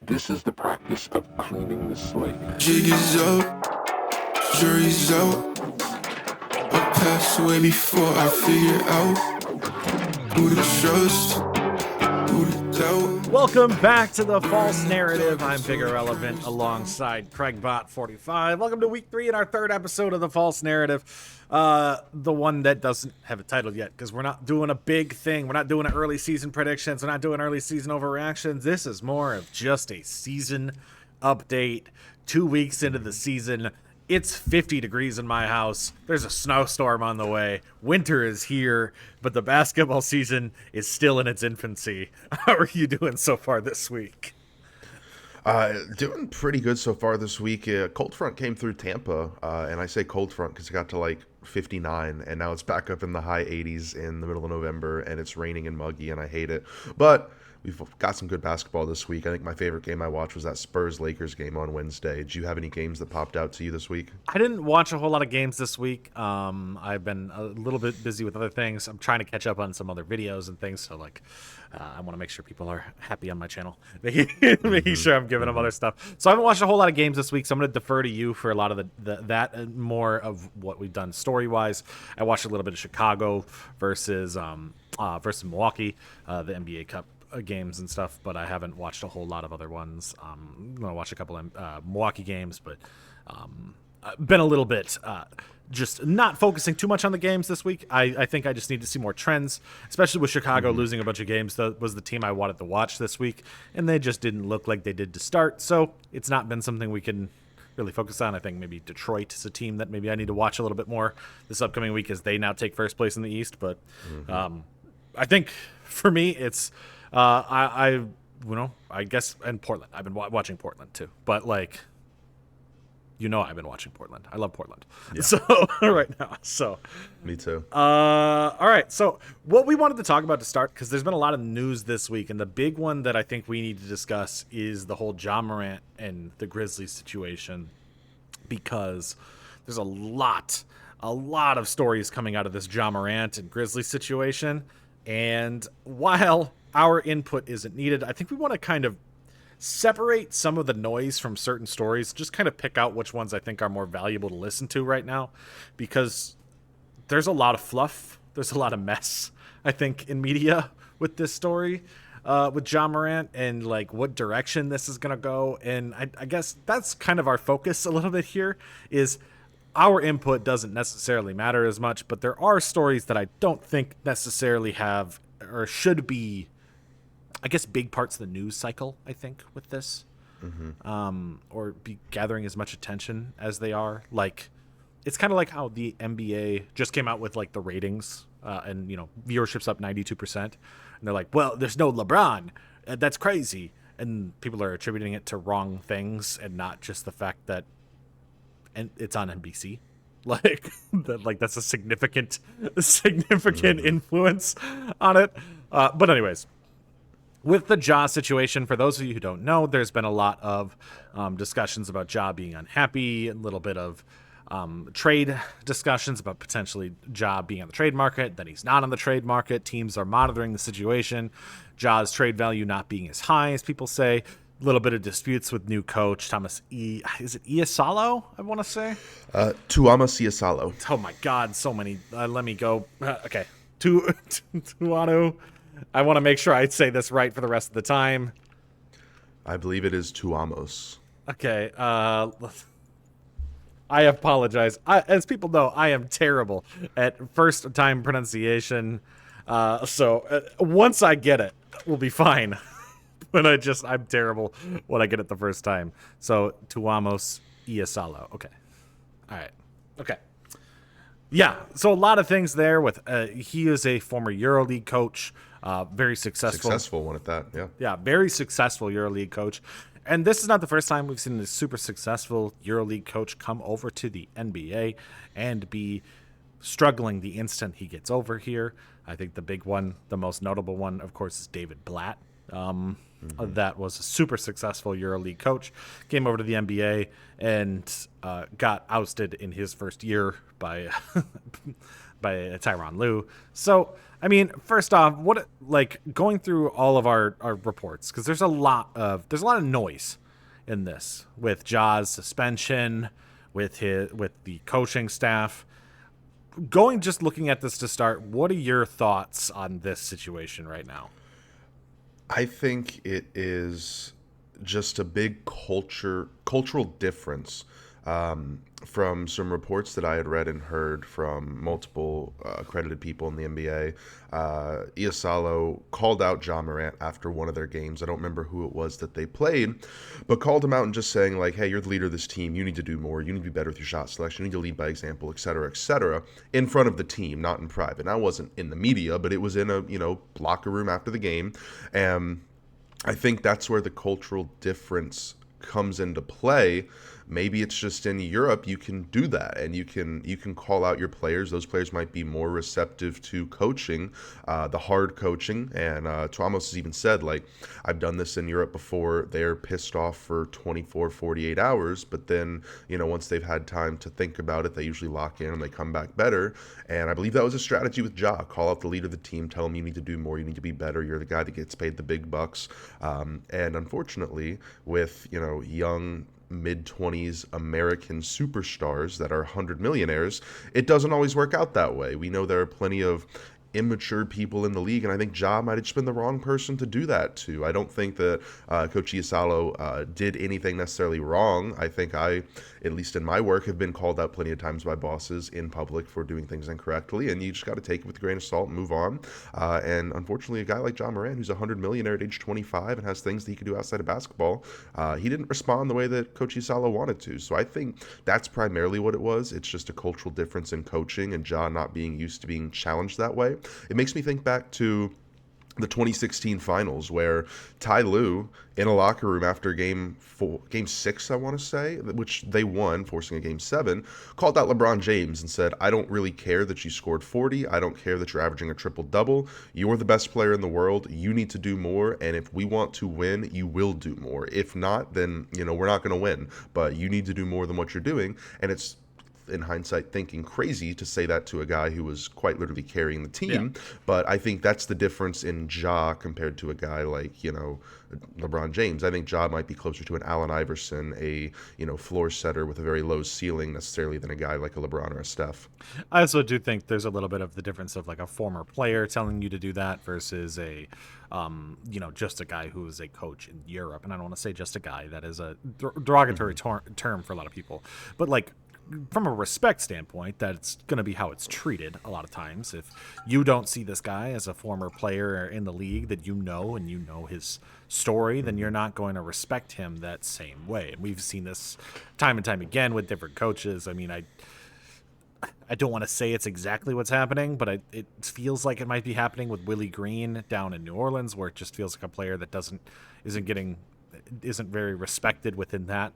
This is the practice of cleaning the slate. Jig is up, jury's out. I passed away before I figure out who to trust, who to doubt. Welcome back to The False Narrative. I'm BigIrrelevant alongside Kregbot45. Welcome to week 3 and our third episode of The False Narrative. The one that doesn't have a title yet because we're not doing a big thing. We're not doing early season predictions. We're not doing early season overreactions. This is more of just a season update. 2 weeks into the season. It's 50 degrees in my house. There's a snowstorm on the way. Winter is here, but the basketball season is still in its infancy. How are you doing so far this week? Doing pretty good so far this week. Cold front came through Tampa, and I say cold front because it got to like 59, and now it's back up in the high 80s in the middle of November, and it's raining and muggy, and I hate it. But we've got some good basketball this week. I think my favorite game I watched was that Spurs-Lakers game on Wednesday. Did you have any games that popped out to you this week? I didn't watch a whole lot of games this week. I've been a little bit busy with other things. I'm trying to catch up on some other videos and things, so I want to make sure people are happy on my channel, making sure I'm giving them other stuff. So I haven't watched a whole lot of games this week, so I'm going to defer to you for a lot of that and more of what we've done story-wise. I watched a little bit of Chicago versus Milwaukee, the NBA Cup games and stuff, but I haven't watched a whole lot of other ones. I'm going to watch a couple of Milwaukee games, but been a little bit just not focusing too much on the games this week. I think I just need to see more trends, especially with Chicago losing a bunch of games. That was the team I wanted to watch this week, and they just didn't look like they did to start, so it's not been something we can really focus on. I think maybe Detroit is a team that maybe I need to watch a little bit more this upcoming week as they now take first place in the East, but I think for me it's I guess, and Portland. I've been watching Portland too, but I've been watching Portland. I love Portland. Yeah. So right now, Me too. All right. So what we wanted to talk about to start, because there's been a lot of news this week, and the big one that I think we need to discuss is the whole Ja Morant and the Grizzlies situation, because there's a lot of stories coming out of this Ja Morant and Grizzlies situation, and while our input isn't needed, I think we want to kind of separate some of the noise from certain stories, just kind of pick out which ones I think are more valuable to listen to right now, because there's a lot of fluff, there's a lot of mess, I think, in media with this story, with Ja Morant, and what direction this is going to go. And I guess that's kind of our focus a little bit here, is our input doesn't necessarily matter as much, but there are stories that I don't think necessarily have or should be, I guess, big parts of the news cycle, I think, with this, or be gathering as much attention as they are. It's kind of like how the NBA just came out with the ratings, and viewership's up 92%, and they're like, well, there's no LeBron, that's crazy, and people are attributing it to wrong things and not just the fact that it's on NBC. That's a significant influence on it. But anyways, with the Ja situation, for those of you who don't know, there's been a lot of discussions about Ja being unhappy, a little bit of trade discussions about potentially Ja being on the trade market, then he's not on the trade market. Teams are monitoring the situation. Ja's trade value not being as high as people say. A little bit of disputes with new coach Thomas is it Iasalo, I want to say? Tuama Siasalo. Oh my God, so many. Let me go. Okay. Tuano. I want to make sure I say this right for the rest of the time. I believe it is Tuamos. Okay. I apologize. As people know, I am terrible at first-time pronunciation. So once I get it, we'll be fine. But I'm terrible when I get it the first time. So Tuamos Iasalo. Okay. All right. Okay. Yeah. So a lot of things there with he is a former EuroLeague coach, very successful one at that. Yeah. Yeah. Very successful EuroLeague coach. And this is not the first time we've seen a super successful EuroLeague coach come over to the NBA and be struggling the instant he gets over here. I think the big one, the most notable one, of course, is David Blatt. That was a super successful EuroLeague coach, came over to the NBA and got ousted in his first year by by Tyronn Lue. So, I mean, first off, what going through all of our reports, because there's a lot of noise in this with Ja's suspension, with the coaching staff. Just looking at this to start, what are your thoughts on this situation right now? I think it is just a big cultural difference from some reports that I had read and heard from multiple accredited people in the NBA. Iasalo called out Ja Morant after one of their games. I don't remember who it was that they played, but called him out and just saying, like, hey, you're the leader of this team. You need to do more. You need to be better with your shot selection. You need to lead by example, et cetera, in front of the team, not in private. And I wasn't in the media, but it was in a, locker room after the game. And I think that's where the cultural difference comes into play. Maybe it's just in Europe you can do that, and you can call out your players. Those players might be more receptive to coaching, the hard coaching. And Tuamos has even said, like, I've done this in Europe before. They're pissed off for 24, 48 hours, but then, once they've had time to think about it, they usually lock in and they come back better. And I believe that was a strategy with Ja. Call out the leader of the team, tell him you need to do more, you need to be better, you're the guy that gets paid the big bucks. And unfortunately, with, young mid-20s American superstars that are 100 millionaires, it doesn't always work out that way. We know there are plenty of immature people in the league, and I think Ja might have just been the wrong person to do that to. I don't think that Coach Iasalo did anything necessarily wrong. I think I, at least in my work, have been called out plenty of times by bosses in public for doing things incorrectly, and you just got to take it with a grain of salt and move on. And unfortunately, a guy like Ja Morant, who's a 100 millionaire at age 25 and has things that he can do outside of basketball, he didn't respond the way that Coach Iasalo wanted to. So I think that's primarily what it was. It's just a cultural difference in coaching and Ja not being used to being challenged that way. It makes me think back to the 2016 finals, where Ty Lue, in a locker room after game 6, I want to say, which they won, forcing a game 7, called out LeBron James and said, I don't really care that you scored 40. I don't care that you're averaging a triple-double. You're the best player in the world. You need to do more. And if we want to win, you will do more. If not, then, we're not going to win. But you need to do more than what you're doing. And it's, in hindsight, thinking crazy to say that to a guy who was quite literally carrying the team. Yeah. But I think that's the difference in Ja compared to a guy like, LeBron James. I think Ja might be closer to an Allen Iverson, a, floor setter with a very low ceiling necessarily, than a guy like a LeBron or a Steph. I also do think there's a little bit of the difference of like a former player telling you to do that versus a, just a guy who is a coach in Europe. And I don't want to say just a guy. That is a derogatory term for a lot of people. But like, from a respect standpoint, that's going to be how it's treated a lot of times. If you don't see this guy as a former player in the league that and you know his story, then you're not going to respect him that same way. And we've seen this time and time again with different coaches. I mean, I don't want to say it's exactly what's happening, but it feels like it might be happening with Willie Green down in New Orleans, where it just feels like a player that isn't very respected within that,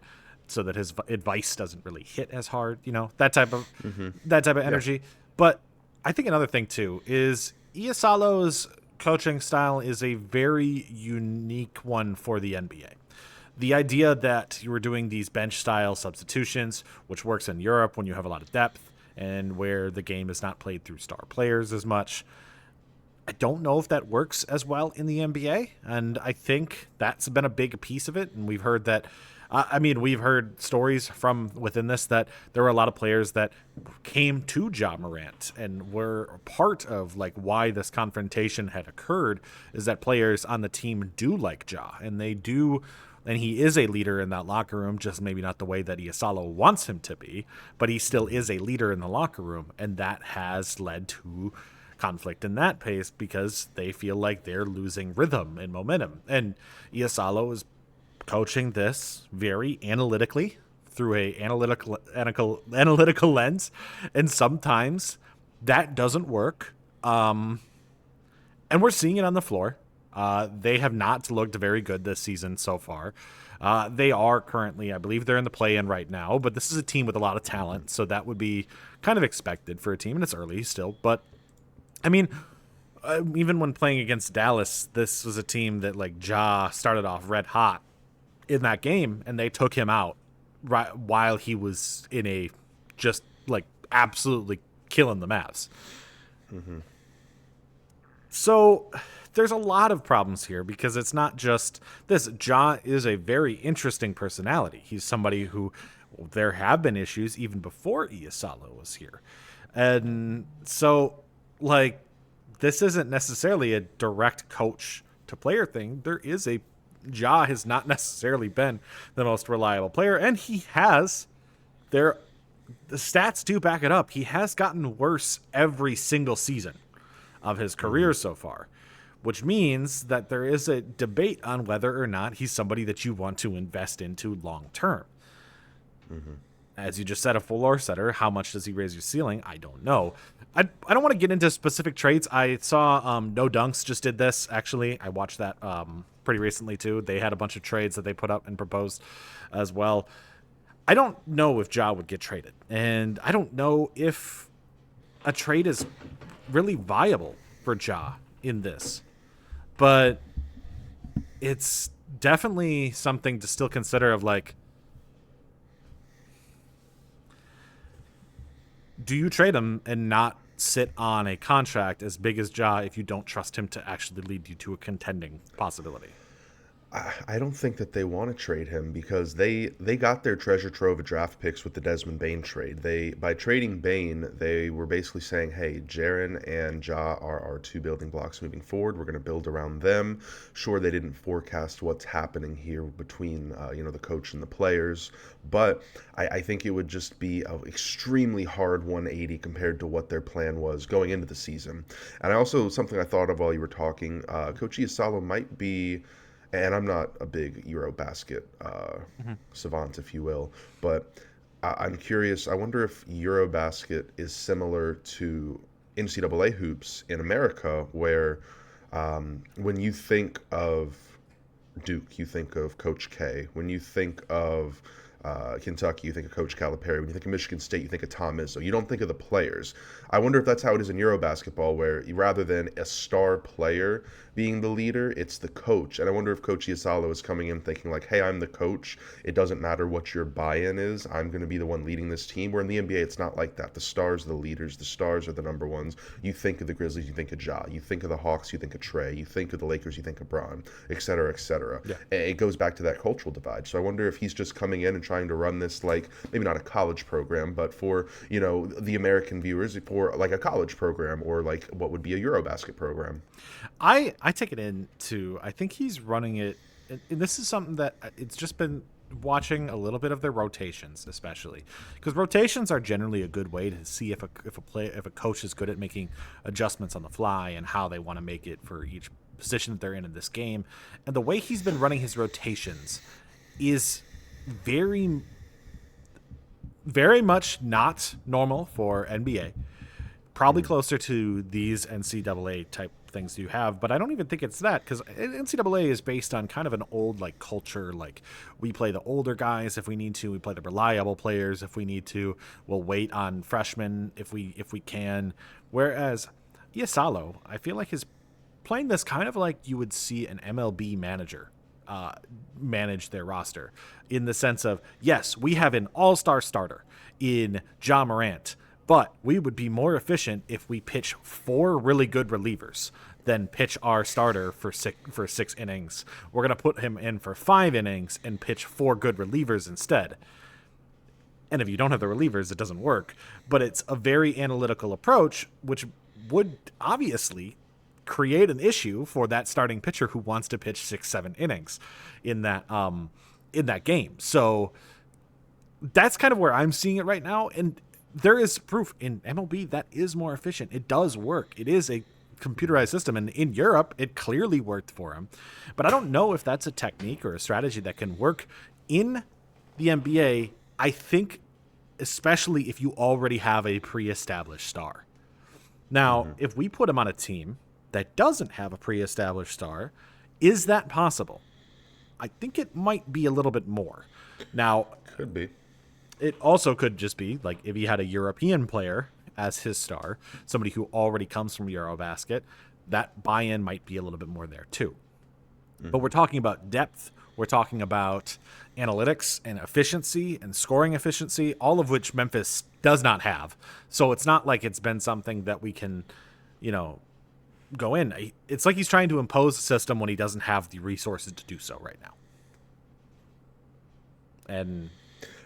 so that his advice doesn't really hit as hard, that type of energy. Yeah. But I think another thing too is Iasalo's coaching style is a very unique one for the NBA. The idea that you were doing these bench style substitutions, which works in Europe when you have a lot of depth and where the game is not played through star players as much, I don't know if that works as well in the NBA. And I think that's been a big piece of it. And we've heard that we've heard stories from within this that there were a lot of players that came to Ja Morant and were part of like why this confrontation had occurred, is that players on the team do like Ja, and he is a leader in that locker room, just maybe not the way that Iasalo wants him to be, but he still is a leader in the locker room, and that has led to conflict in that pace because they feel like they're losing rhythm and momentum. And Iasalo is coaching this very analytically through a analytical lens, and sometimes that doesn't work. And we're seeing it on the floor. They have not looked very good this season so far. They are currently, I believe they're in the play-in right now, but this is a team with a lot of talent, so that would be kind of expected for a team, and it's early still. But I mean, even when playing against Dallas, this was a team that like Ja started off red hot in that game, and they took him out right while he was in a just like absolutely killing the Mavs. So there's a lot of problems here because it's not just this. Ja is a very interesting personality. He's somebody who there have been issues even before Iasalo was here. And so, like, this isn't necessarily a direct coach to player thing. There is a Ja has not necessarily been the most reliable player, and he has the stats do back it up. He has gotten worse every single season of his career so far, which means that there is a debate on whether or not he's somebody that you want to invest into long term. As you just said, a floor setter, how much does he raise your ceiling? I don't know. I don't want to get into specific trades. I saw No Dunks just did this, actually. I watched that pretty recently, too. They had a bunch of trades that they put up and proposed as well. I don't know if Ja would get traded, and I don't know if a trade is really viable for Ja in this. But it's definitely something to still consider of, like, do you trade him and not sit on a contract as big as Ja if you don't trust him to actually lead you to a contending possibility? I don't think that they want to trade him because they got their treasure trove of draft picks with the Desmond Bane trade. By trading Bane, they were basically saying, hey, Jaren and Ja are our two building blocks moving forward. We're going to build around them. Sure, they didn't forecast what's happening here between the coach and the players, but I think it would just be an extremely hard 180 compared to what their plan was going into the season. And something I thought of while you were talking, Coach Iasalo might be. And I'm not a big Eurobasket savant, if you will, but I'm curious. I wonder if Eurobasket is similar to NCAA hoops in America, where when you think of Duke, you think of Coach K. When you think of Kentucky, you think of Coach Calipari. When you think of Michigan State, you think of Tom Izzo. You don't think of the players. I wonder if that's how it is in Eurobasketball, where rather than a star player being the leader, it's the coach. And I wonder if Coach Iasalo is coming in thinking like, hey, I'm the coach. It doesn't matter what your buy-in is. I'm going to be the one leading this team. Where in the NBA, it's not like that. The stars are the leaders. The stars are the number ones. You think of the Grizzlies, you think of Ja. You think of the Hawks, you think of Trey. You think of the Lakers, you think of Bron, et cetera, et cetera. Yeah. It goes back to that cultural divide. So I wonder if he's just coming in and trying to run this, like, maybe not a college program, but for, the American viewers, for like a college program or like what would be a Eurobasket program. I take it into, I think he's running it, and this is something that it's just been watching a little bit of their rotations, especially because rotations are generally a good way to see if a coach is good at making adjustments on the fly and how they want to make it for each position that they're in this game. And the way he's been running his rotations is very, very much not normal for NBA. Probably closer to these NCAA type things you have, but I don't even think it's that, because NCAA is based on kind of an old like culture. Like, we play the older guys if we need to, we play the reliable players if we need to, we'll wait on freshmen if we can. Whereas Iasalo, I feel like, is playing this kind of like you would see an MLB manager manage their roster, in the sense of, yes, we have an all-star starter in Ja Morant, but we would be more efficient if we pitch 4 really good relievers than pitch our starter for six innings. We're going to put him in for 5 innings and pitch 4 good relievers instead. And if you don't have the relievers, it doesn't work. But it's a very analytical approach, which would obviously create an issue for that starting pitcher who wants to pitch 6-7 innings in that game. So that's kind of where I'm seeing it right now. And there is proof in MLB that is more efficient. It does work. It is a computerized system, and in Europe, it clearly worked for him. But I don't know if that's a technique or a strategy that can work in the NBA. I think especially if you already have a pre-established star. Now, if we put him on a team that doesn't have a pre-established star, is that possible? I think it might be a little bit more. Now, could be. It also could just be like if he had a European player as his star, somebody who already comes from Eurobasket, that buy-in might be a little bit more there too. But we're talking about depth We're talking about analytics and efficiency and scoring efficiency, all of which Memphis does not have. So it's not like it's been something that we can, go in. It's like he's trying to impose a system when he doesn't have the resources to do so right now. And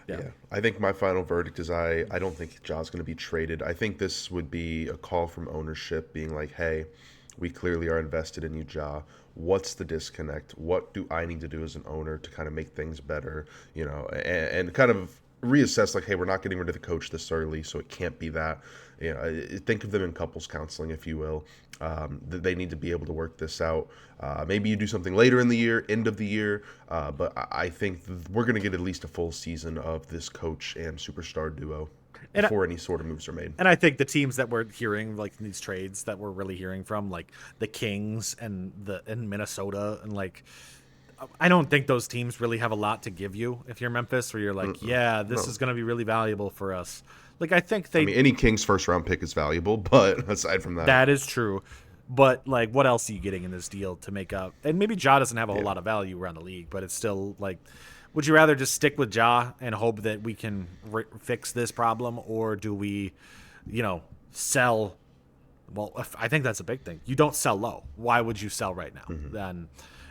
yeah, I think my final verdict is I don't think Ja's going to be traded. I think this would be a call from ownership being like, hey, we clearly are invested in you, Ja. What's the disconnect? What do I need to do as an owner to kind of make things better? And kind of reassess like, hey, we're not getting rid of the coach this early, so it can't be that. Think of them in couples counseling, if you will. They need to be able to work this out. Maybe you do something later in the year, end of the year, but I think we're going to get at least a full season of this coach and superstar duo before any sort of moves are made. And I think the teams that we're hearing, like these trades that we're really hearing from, like the Kings and Minnesota, and like, I don't think those teams really have a lot to give you if you're Memphis, where you're like, this is going to be really valuable for us. Like, I think any Kings first round pick is valuable, but aside from that. That is true. But, like, what else are you getting in this deal to make up? And maybe Ja doesn't have a whole lot of value around the league, but it's still, like, would you rather just stick with Ja and hope that we can fix this problem, or do we, sell? Well, I think that's a big thing. You don't sell low. Why would you sell right now?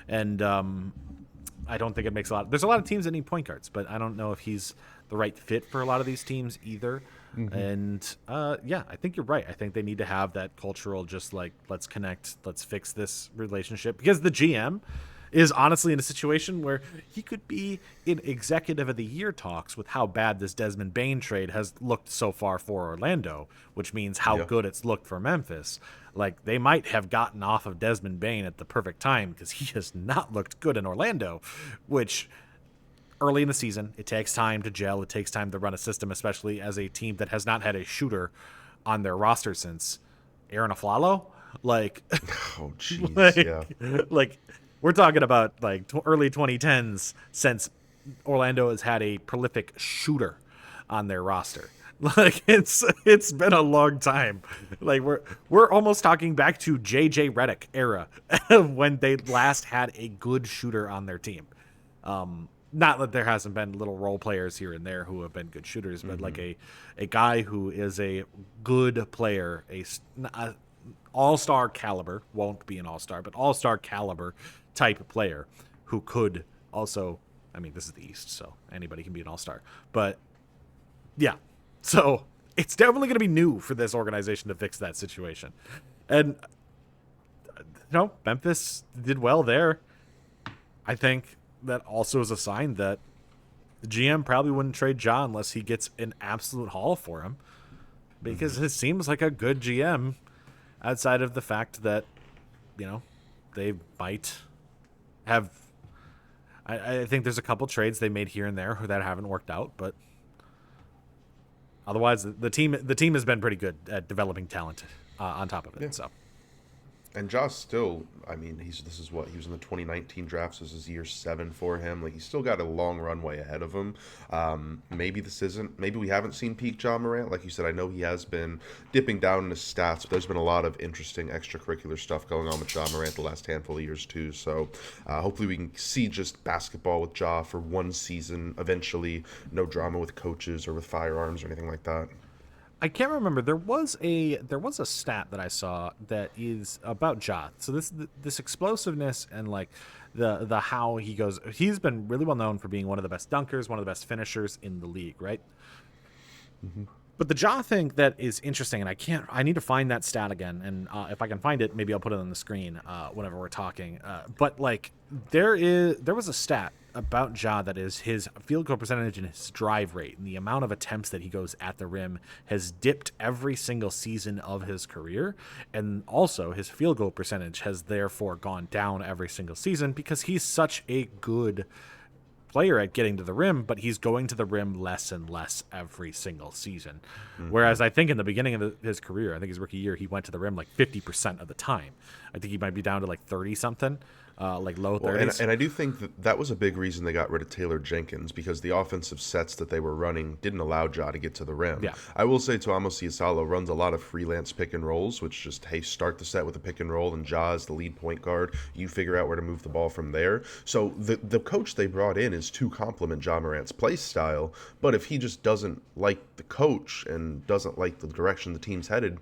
And I don't think it makes a lot. There's a lot of teams that need point guards, but I don't know if he's the right fit for a lot of these teams either. And I think you're right. I think they need to have that cultural, just like, let's connect, let's fix this relationship, because the GM is honestly in a situation where he could be in executive of the year talks with how bad this Desmond Bane trade has looked so far for Orlando, which means how good it's looked for Memphis. Like, they might have gotten off of Desmond Bane at the perfect time, because he has not looked good in Orlando, which early in the season, it takes time to gel. It takes time to run a system, especially as a team that has not had a shooter on their roster since Aaron Aflalo. Like, oh, jeez, like, we're talking about like early 2010s since Orlando has had a prolific shooter on their roster. Like, it's been a long time. Like, we're almost talking back to JJ Redick era when they last had a good shooter on their team. Not that there hasn't been little role players here and there who have been good shooters, but like a guy who is a good player, a all-star caliber, won't be an all-star, but all-star caliber type of player who could also, I mean, this is the East, so anybody can be an all-star. But yeah, so it's definitely going to be new for this organization to fix that situation. And Memphis did well there. I think that also is a sign that the GM probably wouldn't trade Ja unless he gets an absolute haul for him, because it seems like a good GM outside of the fact that, they might have, I think there's a couple trades they made here and there that haven't worked out, but otherwise the team has been pretty good at developing talent on top of it. So. And Josh still, I mean, he was in the 2019 draft, so this is year 7 for him. Like, he's still got a long runway ahead of him. Maybe we haven't seen peak Ja Morant. Like you said, I know he has been dipping down in his stats, but there's been a lot of interesting extracurricular stuff going on with Ja Morant the last handful of years too. So hopefully we can see just basketball with Ja for one season eventually. No drama with coaches or with firearms or anything like that. I can't remember. There was a stat that I saw that is about Ja. So this explosiveness and like the how he goes. He's been really well known for being one of the best dunkers, one of the best finishers in the league, right? But the Ja thing that is interesting, and I need to find that stat again, and if I can find it, maybe I'll put it on the screen whenever we're talking. But like there was a stat about Ja that is his field goal percentage and his drive rate, and the amount of attempts that he goes at the rim has dipped every single season of his career, and also his field goal percentage has therefore gone down every single season because he's such a good player at getting to the rim, but he's going to the rim less and less every single season. Whereas I think in the beginning of his career, I think his rookie year, he went to the rim like 50% of the time. I think he might be down to like 30 something. like low Well, 30s. and I do think that was a big reason they got rid of Taylor Jenkins, because the offensive sets that they were running didn't allow Ja to get to the rim. Yeah. I will say Tuamo Siasalo runs a lot of freelance pick and rolls, which just, hey, start the set with a pick and roll, and Ja is the lead point guard. You figure out where to move the ball from there. So the coach they brought in is to complement Ja Morant's play style, but if he just doesn't like the coach and doesn't like the direction the team's headed,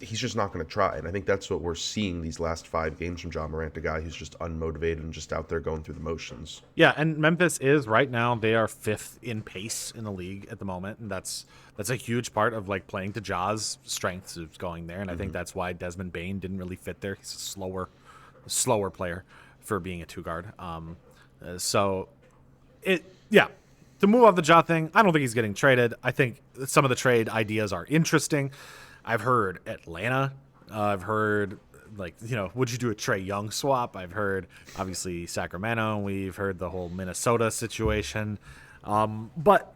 he's just not going to try. And I think that's what we're seeing these last 5 games from Ja Morant, a guy who's just unmotivated and just out there going through the motions. Yeah, and Memphis is right now, they are 5th in pace in the league at the moment, and that's a huge part of like playing to Ja's strengths is going there, and I think that's why Desmond Bane didn't really fit there. He's a slower player for being a 2 guard. So to move off the Ja thing, I don't think he's getting traded. I think some of the trade ideas are interesting. I've heard Atlanta. I've heard, would you do a Trae Young swap? I've heard, obviously, Sacramento. We've heard the whole Minnesota situation. But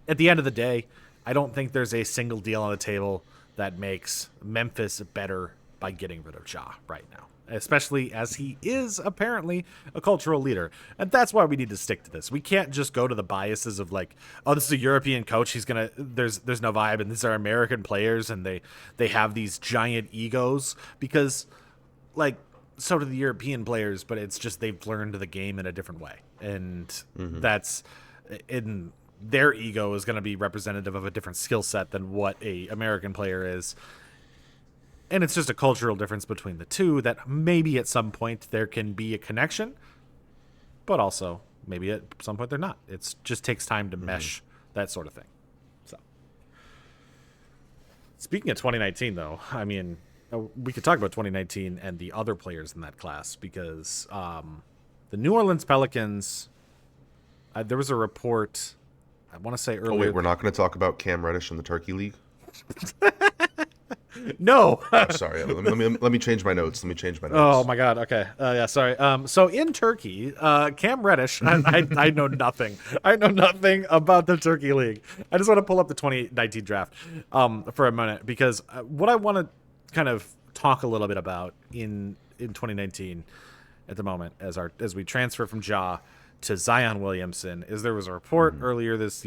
at the end of the day, I don't think there's a single deal on the table that makes Memphis better by getting rid of Ja right now, especially as he is apparently a cultural leader. And that's why we need to stick to this. We can't just go to the biases of like, oh, this is a European coach. There's no vibe, and these are American players, and they have these giant egos, because like, so do the European players, but it's just they've learned the game in a different way. And that's in their ego is going to be representative of a different skill set than what a American player is. And it's just a cultural difference between the two that maybe at some point there can be a connection, but also maybe at some point they're not. It just takes time to mesh that sort of thing. So, speaking of 2019, though, I mean, we could talk about 2019 and the other players in that class, because the New Orleans Pelicans, there was a report, I want to say earlier. Oh, wait, we're not going to talk about Cam Reddish in the Turkey League? No. Oh, sorry. Let me change my notes. Oh my God. Okay. Yeah. Sorry. So in Turkey, Cam Reddish. I know nothing. I know nothing about the Turkey League. I just want to pull up the 2019 draft for a minute, because what I want to kind of talk a little bit about in 2019 at the moment as we transfer from Ja to Zion Williamson is there was a report earlier this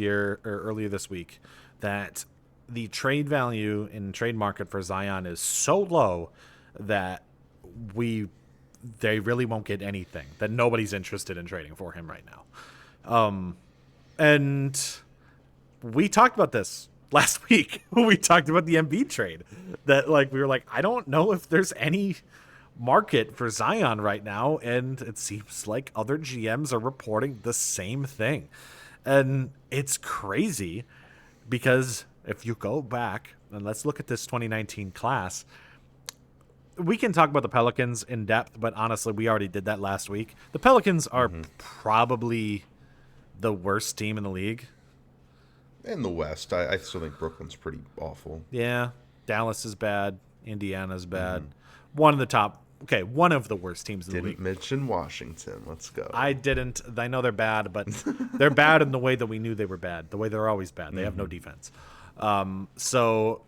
week that the trade value in trade market for Zion is so low that they really won't get anything, that nobody's interested in trading for him right now. And we talked about this last week. We talked about the Embiid trade, that like we were like, I don't know if there's any market for Zion right now, and it seems like other GMs are reporting the same thing. And it's crazy, because if you go back and let's look at this 2019 class, we can talk about the Pelicans in depth, but honestly, we already did that last week. The Pelicans are probably the worst team in the league. In the West, I still think Brooklyn's pretty awful. Yeah, Dallas is bad. Indiana's bad. One of the worst teams in the league. Didn't mention Washington. Let's go. I didn't. I know they're bad, but they're bad in the way that we knew they were bad. The way they're always bad. They have no defense. So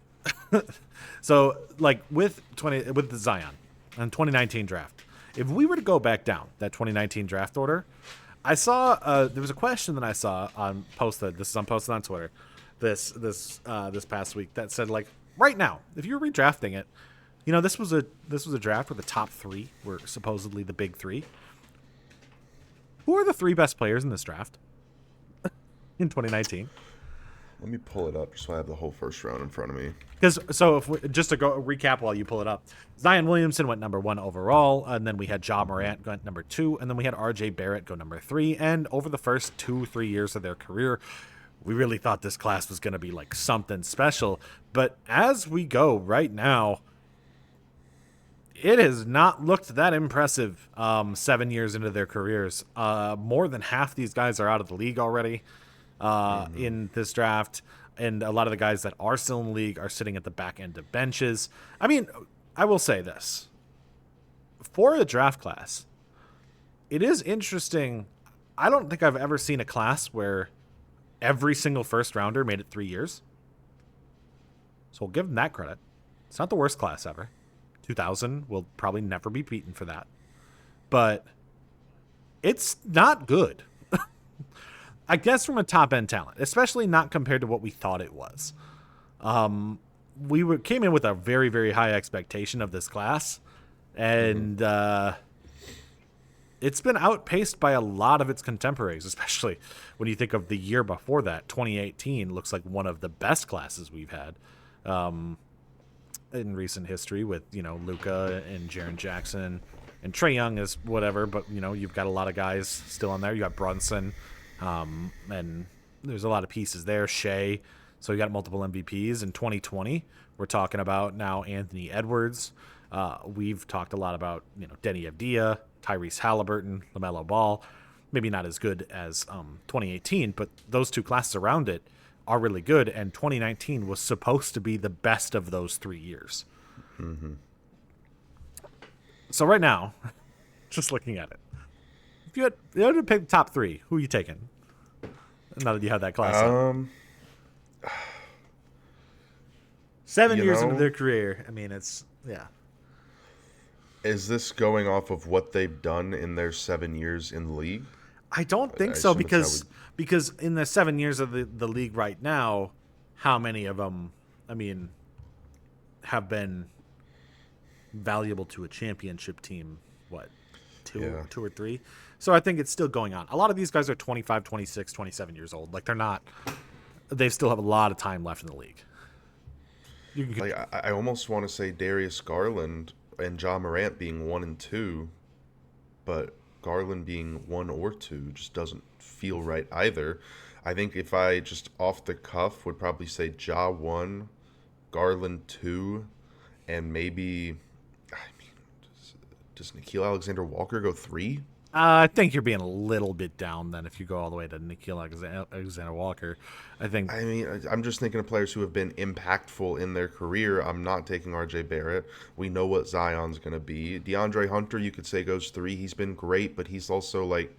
like with the Zion and 2019 draft, if we were to go back down that 2019 draft order, I saw there was a question that I saw posted on Twitter this past week that said, like, right now, if you're redrafting it, you know, this was a draft where the top 3 were supposedly the big 3. Who are the 3 best players in this draft in 2019? Let me pull it up just so I have the whole first round in front of me. Because just to go recap while you pull it up, Zion Williamson went number 1 overall, and then we had Ja Morant go number 2, and then we had RJ Barrett go number 3. And over the first 2-3 years of their career, we really thought this class was going to be like something special. But as we go right now, it has not looked that impressive 7 years into their careers. More than half these guys are out of the league already in this draft, and a lot of the guys that are still in the league are sitting at the back end of benches. I mean, I will say this. For the draft class, it is interesting. I don't think I've ever seen a class where every single first rounder made it 3 years. So we'll give them that credit. It's not the worst class ever. 2000 will probably never be beaten for that. but it's not good. I guess from a top end talent, especially not compared to what we thought it was. Came in with a very, very high expectation of this class, and it's been outpaced by a lot of its contemporaries, especially when you think of the year before that. 2018 looks like one of the best classes we've had in recent history, with Luka and Jaren Jackson, and Trae Young is whatever, but you've got a lot of guys still in there. You got Brunson, and there's a lot of pieces there. Shea, so you got multiple MVPs. In 2020, we're talking about now Anthony Edwards. We've talked a lot about Denny Avdia, Tyrese Halliburton, LaMelo Ball. Maybe not as good as 2018, but those two classes around it are really good. And 2019 was supposed to be the best of those 3 years. Mm-hmm. So right now, just looking at it, if you had to pick the top 3, who are you taking? Now that you have that class up. 7 years into their career. I mean, it's, yeah. Is this going off of what they've done in their 7 years in the league? I don't think so, because in the 7 years of the league right now, how many of them, have been valuable to a championship team? What, two or three? So I think it's still going on. A lot of these guys are 25, 26, 27 years old. Like, they still have a lot of time left in the league. I almost want to say Darius Garland and Ja Morant being 1 and 2, but Garland being 1 or 2 just doesn't feel right either. I think if I just off the cuff would probably say Ja 1, Garland 2, and maybe, does Nickeil Alexander-Walker go 3? I think you're being a little bit down then if you go all the way to Nickeil Alexander-Walker. I'm just thinking of players who have been impactful in their career. I'm not taking RJ Barrett. We know what Zion's going to be. DeAndre Hunter, you could say, goes 3. He's been great, but he's also like,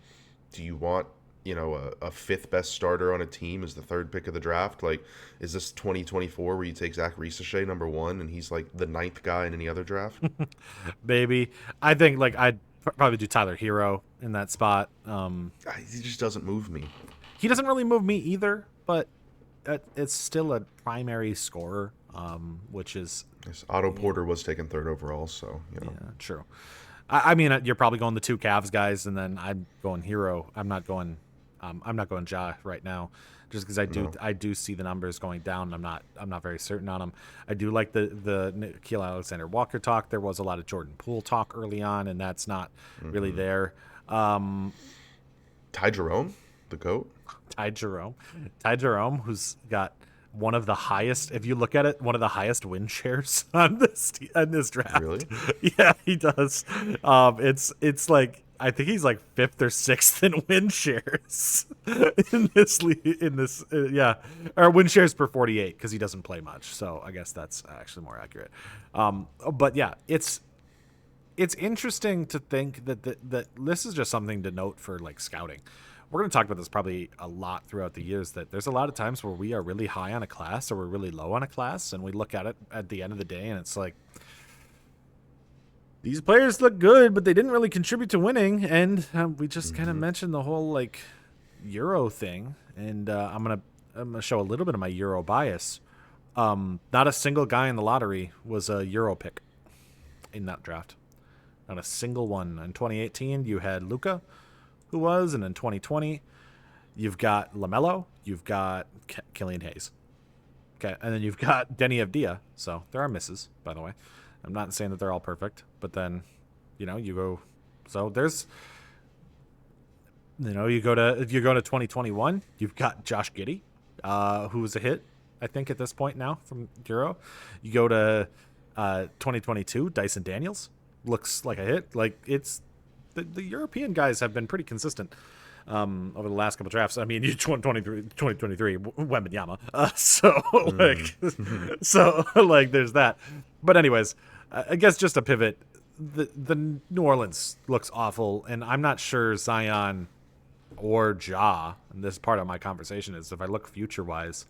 do you want, a 5th best starter on a team as the 3rd pick of the draft? Like, is this 2024 where you take Zach Risache number 1 and he's like the 9th guy in any other draft? Maybe. I think I'd probably do Tyler Hero in that spot. He just doesn't move me. He doesn't really move me either, but it's still a primary scorer, which is... Yes, Otto Porter was taken 3rd overall, so, Yeah, true. I mean, you're probably going the 2 Cavs guys, and then I'm going Hero. I'm not going Ja right now, just because I do see the numbers going down. I'm not very certain on them. I do like the Nickeil Alexander-Walker talk. There was a lot of Jordan Poole talk early on, and that's not really there. Ty Jerome, the GOAT. Ty Jerome, who's got one of the highest, if you look at it, one of the highest win shares on this draft. Really? Yeah, he does. It's like, I think he's like 5th or 6th in win shares in this league. Or win shares per 48, because he doesn't play much. So I guess that's actually more accurate. But yeah, it's interesting to think that this is just something to note for scouting. We're going to talk about this probably a lot throughout the years, that there's a lot of times where we are really high on a class or we're really low on a class, and we look at it at the end of the day and it's like, these players look good, but they didn't really contribute to winning. And we just kind of mentioned the whole Euro thing, and I'm gonna show a little bit of my Euro bias. Not a single guy in the lottery was a Euro pick in that draft. Not a single one. In 2018, you had Luka, who was, and in 2020, you've got LaMelo, you've got Killian Hayes. Okay, and then you've got Denny Avdia. So there are misses, by the way. I'm not saying that they're all perfect, but then, you go. So there's, if you go to 2021, you've got Josh Giddey, who was a hit, I think, at this point now from Euro. You go to 2022, Dyson Daniels looks like a hit. It's the European guys have been pretty consistent over the last couple drafts. I mean, 2023, Wembanyama. There's that. But anyways, I guess just a pivot. The New Orleans looks awful, and I'm not sure Zion or Ja. And this part of my conversation is, if I look future-wise,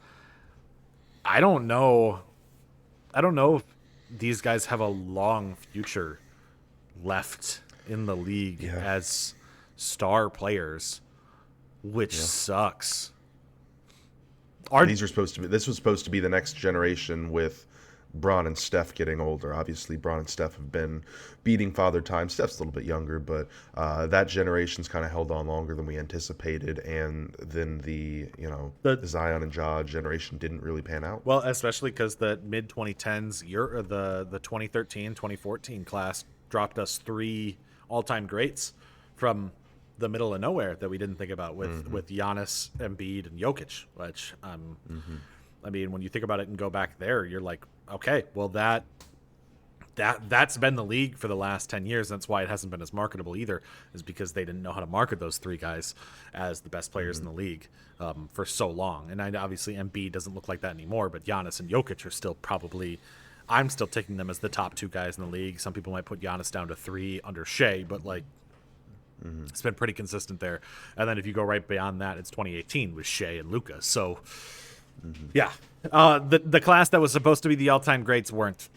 I don't know if these guys have a long future left in the league Yeah. as star players, which sucks. This was supposed to be the next generation with Bron and Steph getting older. Obviously, Bron and Steph have been beating Father Time. Steph's a little bit younger, but that generation's kind of held on longer than we anticipated, and then the Zion and Ja generation didn't really pan out. Well, especially because the mid 2010s year, or the 2013, 2014 class dropped us 3 all-time greats from the middle of nowhere that we didn't think about with Giannis, Embiid, and Jokic. Which I mean, when you think about it and go back there, you're like, okay, well that's been the league for the last 10 years. That's why it hasn't been as marketable either, is because they didn't know how to market those 3 guys as the best players in the league for so long. And obviously Embiid doesn't look like that anymore, but Giannis and Jokic are still I'm still taking them as the top 2 guys in the league. Some people might put Giannis down to 3 under Shea, but like it's been pretty consistent there. And then if you go right beyond that, it's 2018 with Shea and Luka. So yeah, the class that was supposed to be the all-time greats weren't,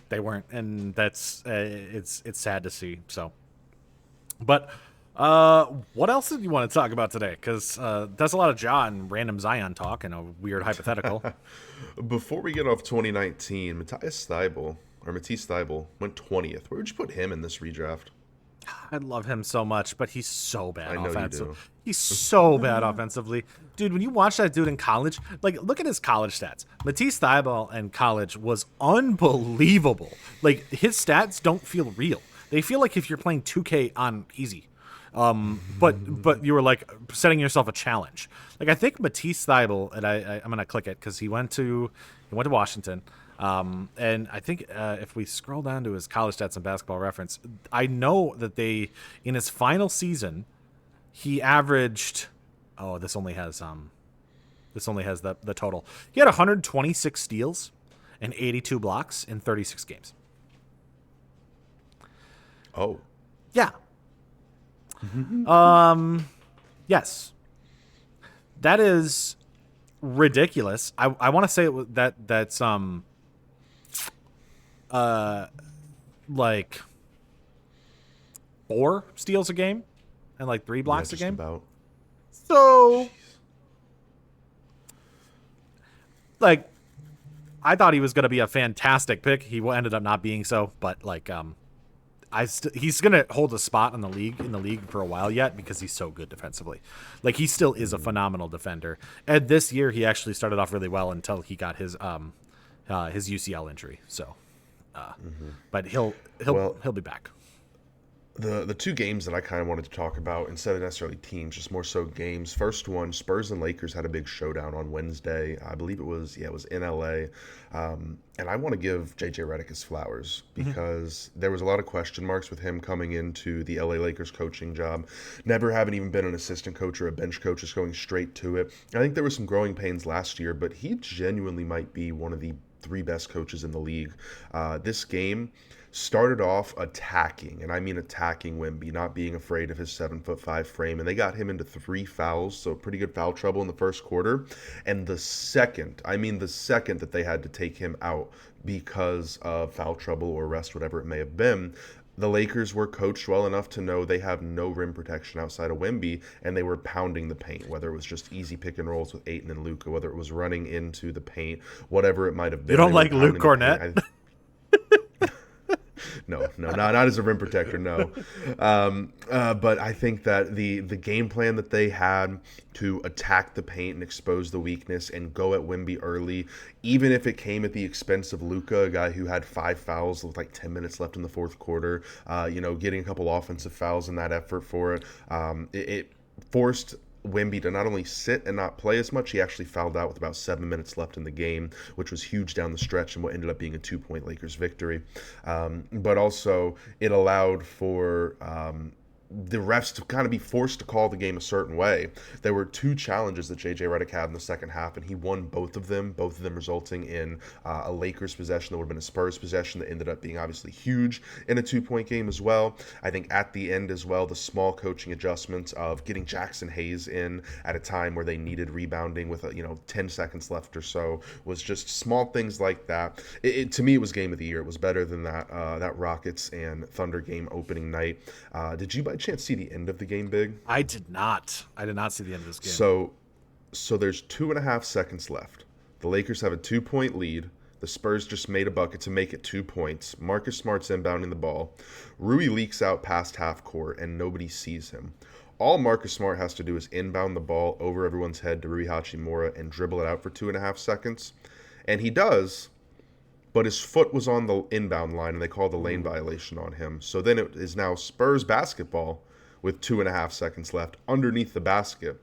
and that's it's sad to see. So, but what else did you want to talk about today? Because that's a lot of Ja and random Zion talk and a weird hypothetical. Before we get off 2019, Matisse Thybulle went 20th. Where would you put him in this redraft? I love him so much, but he's so bad offensively. You do. He's so bad offensively. Dude, when you watch that dude in college, like, look at his college stats. Matisse Thybulle in college was unbelievable. Like, his stats don't feel real. They feel like if you're playing 2K on easy. But you were, like, setting yourself a challenge. Like, I think Matisse Thybulle, and I'm going to click it because he went to Washington. And I think if we scroll down to his college stats and Basketball Reference, I know that in his final season, he averaged. Oh, this only has the total. He had 126 steals and 82 blocks in 36 games. Oh, yeah. Yes, that is ridiculous. I want to say that's like 4 steals a game and like 3 blocks a game. About. So, like, I thought he was going to be a fantastic pick. He ended up not being so, but like, he's going to hold a spot in the league for a while yet because he's so good defensively. Like, he still is a phenomenal defender. And this year he actually started off really well until he got his UCL injury. So, but he'll be back. The 2 games that I kind of wanted to talk about, instead of necessarily teams, just more so games. First one, Spurs and Lakers had a big showdown on Wednesday. I believe it was in LA. And I want to give JJ Redick his flowers because there was a lot of question marks with him coming into the LA Lakers coaching job. Never having even been an assistant coach or a bench coach, just going straight to it. I think there were some growing pains last year, but he genuinely might be one of the 3 best coaches in the league. This game started off attacking, and I mean attacking Wemby, not being afraid of his 7'5" frame, and they got him into 3 fouls, so pretty good foul trouble in the first quarter. And the second that they had to take him out because of foul trouble or rest, whatever it may have been, the Lakers were coached well enough to know they have no rim protection outside of Wemby, and they were pounding the paint, whether it was just easy pick and rolls with Ayton and Luka, whether it was running into the paint, whatever it might have been. You don't like Luke Cornett? No, not as a rim protector, no. But I think that the game plan that they had to attack the paint and expose the weakness and go at Wemby early, even if it came at the expense of Luka, a guy who had 5 fouls with like 10 minutes left in the fourth quarter, getting a couple offensive fouls in that effort for it, it forced Wemby to not only sit and not play as much, he actually fouled out with about 7 minutes left in the game, which was huge down the stretch and what ended up being a 2-point Lakers victory. But also it allowed for the refs to kind of be forced to call the game a certain way. There were 2 challenges that JJ Redick had in the second half, and he won both of them resulting in a Lakers possession that would have been a Spurs possession that ended up being obviously huge in a 2-point game as well. I think at the end as well, the small coaching adjustments of getting Jackson Hayes in at a time where they needed rebounding with 10 seconds left or so was just small things like that. To me, it was game of the year. It was better than that Rockets and Thunder game opening night. Did you by chance see the end of the game, Big? I did not. I did not see the end of this game. So there's 2.5 seconds left. The Lakers have a 2-point lead. The Spurs just made a bucket to make it 2 points. Marcus Smart's inbounding the ball. Rui leaks out past half court, and nobody sees him. All Marcus Smart has to do is inbound the ball over everyone's head to Rui Hachimura and dribble it out for 2.5 seconds. And he does, but his foot was on the inbound line, and they called the lane violation on him. So then it is now Spurs basketball with 2.5 seconds left underneath the basket.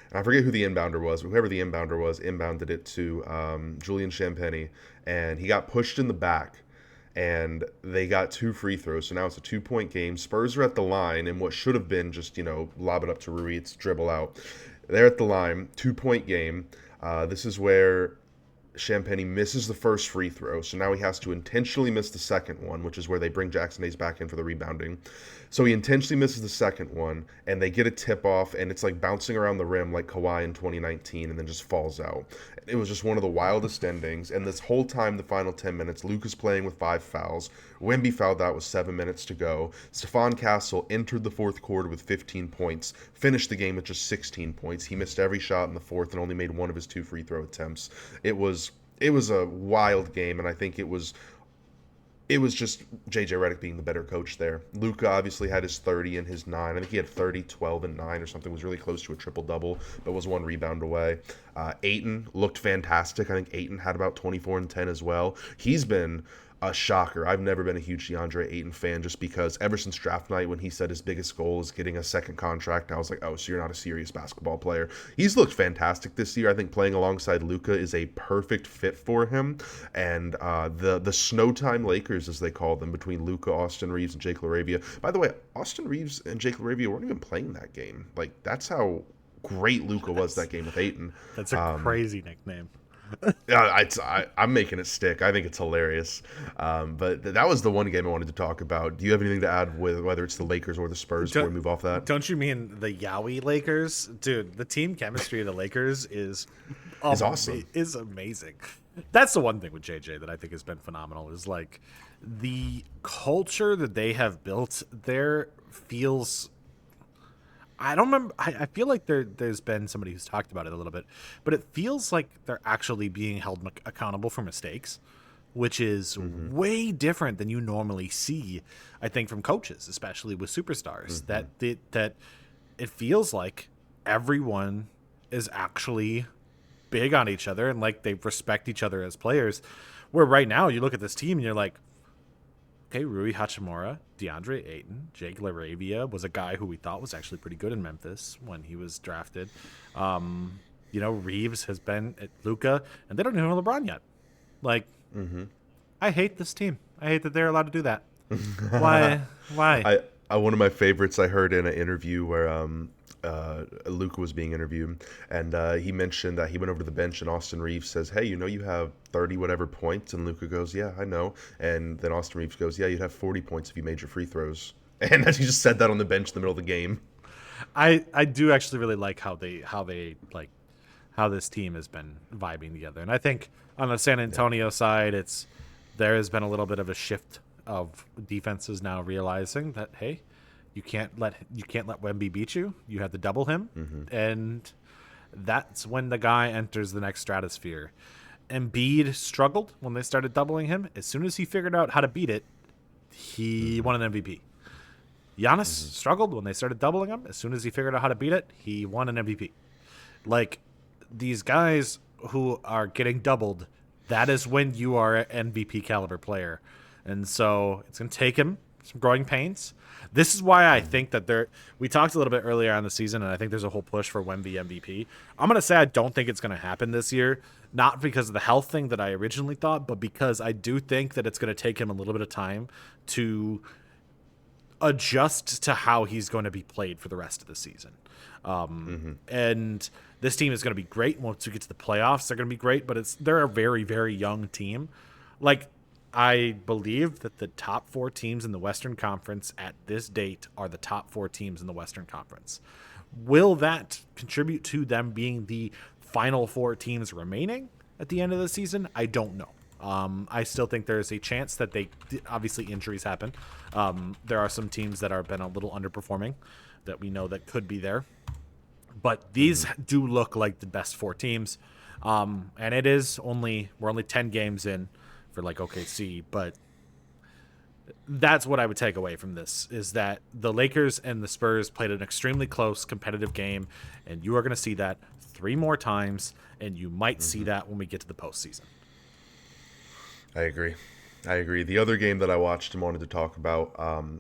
And I forget who the inbounder was, but whoever the inbounder was inbounded it to Julian Champagny, and he got pushed in the back, and they got 2 free throws. So now it's a 2-point game. Spurs are at the line, and what should have been just, lob it up to Rui, it's dribble out. They're at the line, 2-point game. This is where Champagny misses the first free throw, so now he has to intentionally miss the second one, which is where they bring Jackson Hayes back in for the rebounding. So he intentionally misses the second one, and they get a tip-off, and it's like bouncing around the rim like Kawhi in 2019, and then just falls out. It was just one of the wildest endings, and this whole time, the final 10 minutes, Luka's playing with 5 fouls. Wemby fouled out with 7 minutes to go. Stephon Castle entered the fourth quarter with 15 points, finished the game with just 16 points. He missed every shot in the fourth and only made one of his 2 free throw attempts. It was a wild game, and I think it was just JJ Redick being the better coach there. Luka obviously had his 30 and his 9. I think he had 30, 12, and 9 or something. It was really close to a triple-double, but was 1 rebound away. Ayton looked fantastic. I think Ayton had about 24 and 10 as well. He's been a shocker. I've never been a huge DeAndre Ayton fan just because ever since draft night when he said his biggest goal is getting a second contract, I was like, oh, so you're not a serious basketball player. He's looked fantastic this year. I think playing alongside Luka is a perfect fit for him. And the snow time Lakers, as they call them, between Luka, Austin Reeves, and Jake LaRavia. By the way, Austin Reeves and Jake LaRavia weren't even playing that game. Like, that's how great Luka was that game with Ayton. That's a crazy nickname. I'm making it stick. I think it's hilarious. But that was the one game I wanted to talk about. Do you have anything to add with whether it's the Lakers or the Spurs before we move off that? Don't you mean the Yowie Lakers? Dude, the team chemistry of the Lakers is awesome. Is amazing. That's the one thing with JJ that I think has been phenomenal is like the culture that they have built there feels... I don't remember. I feel like there's been somebody who's talked about it a little bit, but it feels like they're actually being held accountable for mistakes, which is way different than you normally see, I think, from coaches, especially with superstars. That it feels like everyone is actually big on each other and like they respect each other as players. Where right now you look at this team and you're like, okay, Rui Hachimura, DeAndre Ayton, Jake LaRavia was a guy who we thought was actually pretty good in Memphis when he was drafted. Reeves has been at Luka, and they don't even know LeBron yet. Like, I hate this team. I hate that they're allowed to do that. Why? One of my favorites I heard in an interview where Luka was being interviewed, and he mentioned that he went over to the bench and Austin Reeves says, hey, you have 30 whatever points, and Luka goes, yeah, I know, and then Austin Reeves goes, yeah, you'd have 40 points if you made your free throws, and he just said that on the bench in the middle of the game. I do actually really like how this team has been vibing together, and I think on the San Antonio side, there has been a little bit of a shift of defenses now realizing that, hey, you can't let Wemby beat you. You have to double him, and that's when the guy enters the next stratosphere. Embiid struggled when they started doubling him. As soon as he figured out how to beat it, he won an MVP. Giannis struggled when they started doubling him. As soon as he figured out how to beat it, he won an MVP. Like, these guys who are getting doubled, that is when you are an MVP caliber player. And so it's going to take him some growing pains. This is why I think that we talked a little bit earlier on the season, and I think there's a whole push for Wemby MVP. I'm going to say I don't think it's going to happen this year, not because of the health thing that I originally thought, but because I do think that it's going to take him a little bit of time to adjust to how he's going to be played for the rest of the season. And this team is going to be great. Once we get to the playoffs, they're going to be great, but they're a very, very young team. Like, I believe that the top 4 teams in the Western Conference at this date are the top 4 teams in the Western Conference. Will that contribute to them being the final 4 teams remaining at the end of the season? I don't know. I still think there's a chance that obviously injuries happen. There are some teams that have been a little underperforming that we know that could be there. But these do look like the best 4 teams. And we're only 10 games in for like OKC, but that's what I would take away from this, is that the Lakers and the Spurs played an extremely close competitive game, and you are going to see that 3 more times, and you might see that when we get to the postseason. I agree. The other game that I watched and wanted to talk about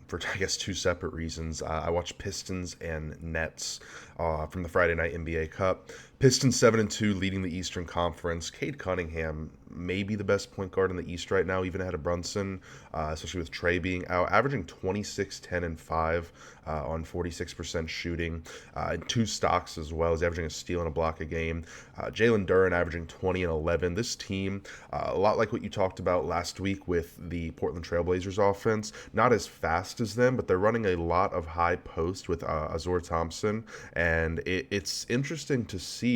for, I guess, 2 separate reasons. I watched Pistons and Nets from the Friday Night NBA Cup. Pistons 7-2, leading the Eastern Conference. Cade Cunningham may be the best point guard in the East right now, even ahead of Brunson, especially with Trey being out, averaging 26, 10, and 5 on 46% shooting, and 2 stocks as well. He's averaging a steal and a block a game. Jalen Duren averaging 20 and 11. This team, a lot like what you talked about last week with the Portland Trailblazers offense, not as fast as them, but they're running a lot of high post with Azor Thompson, and it's interesting to see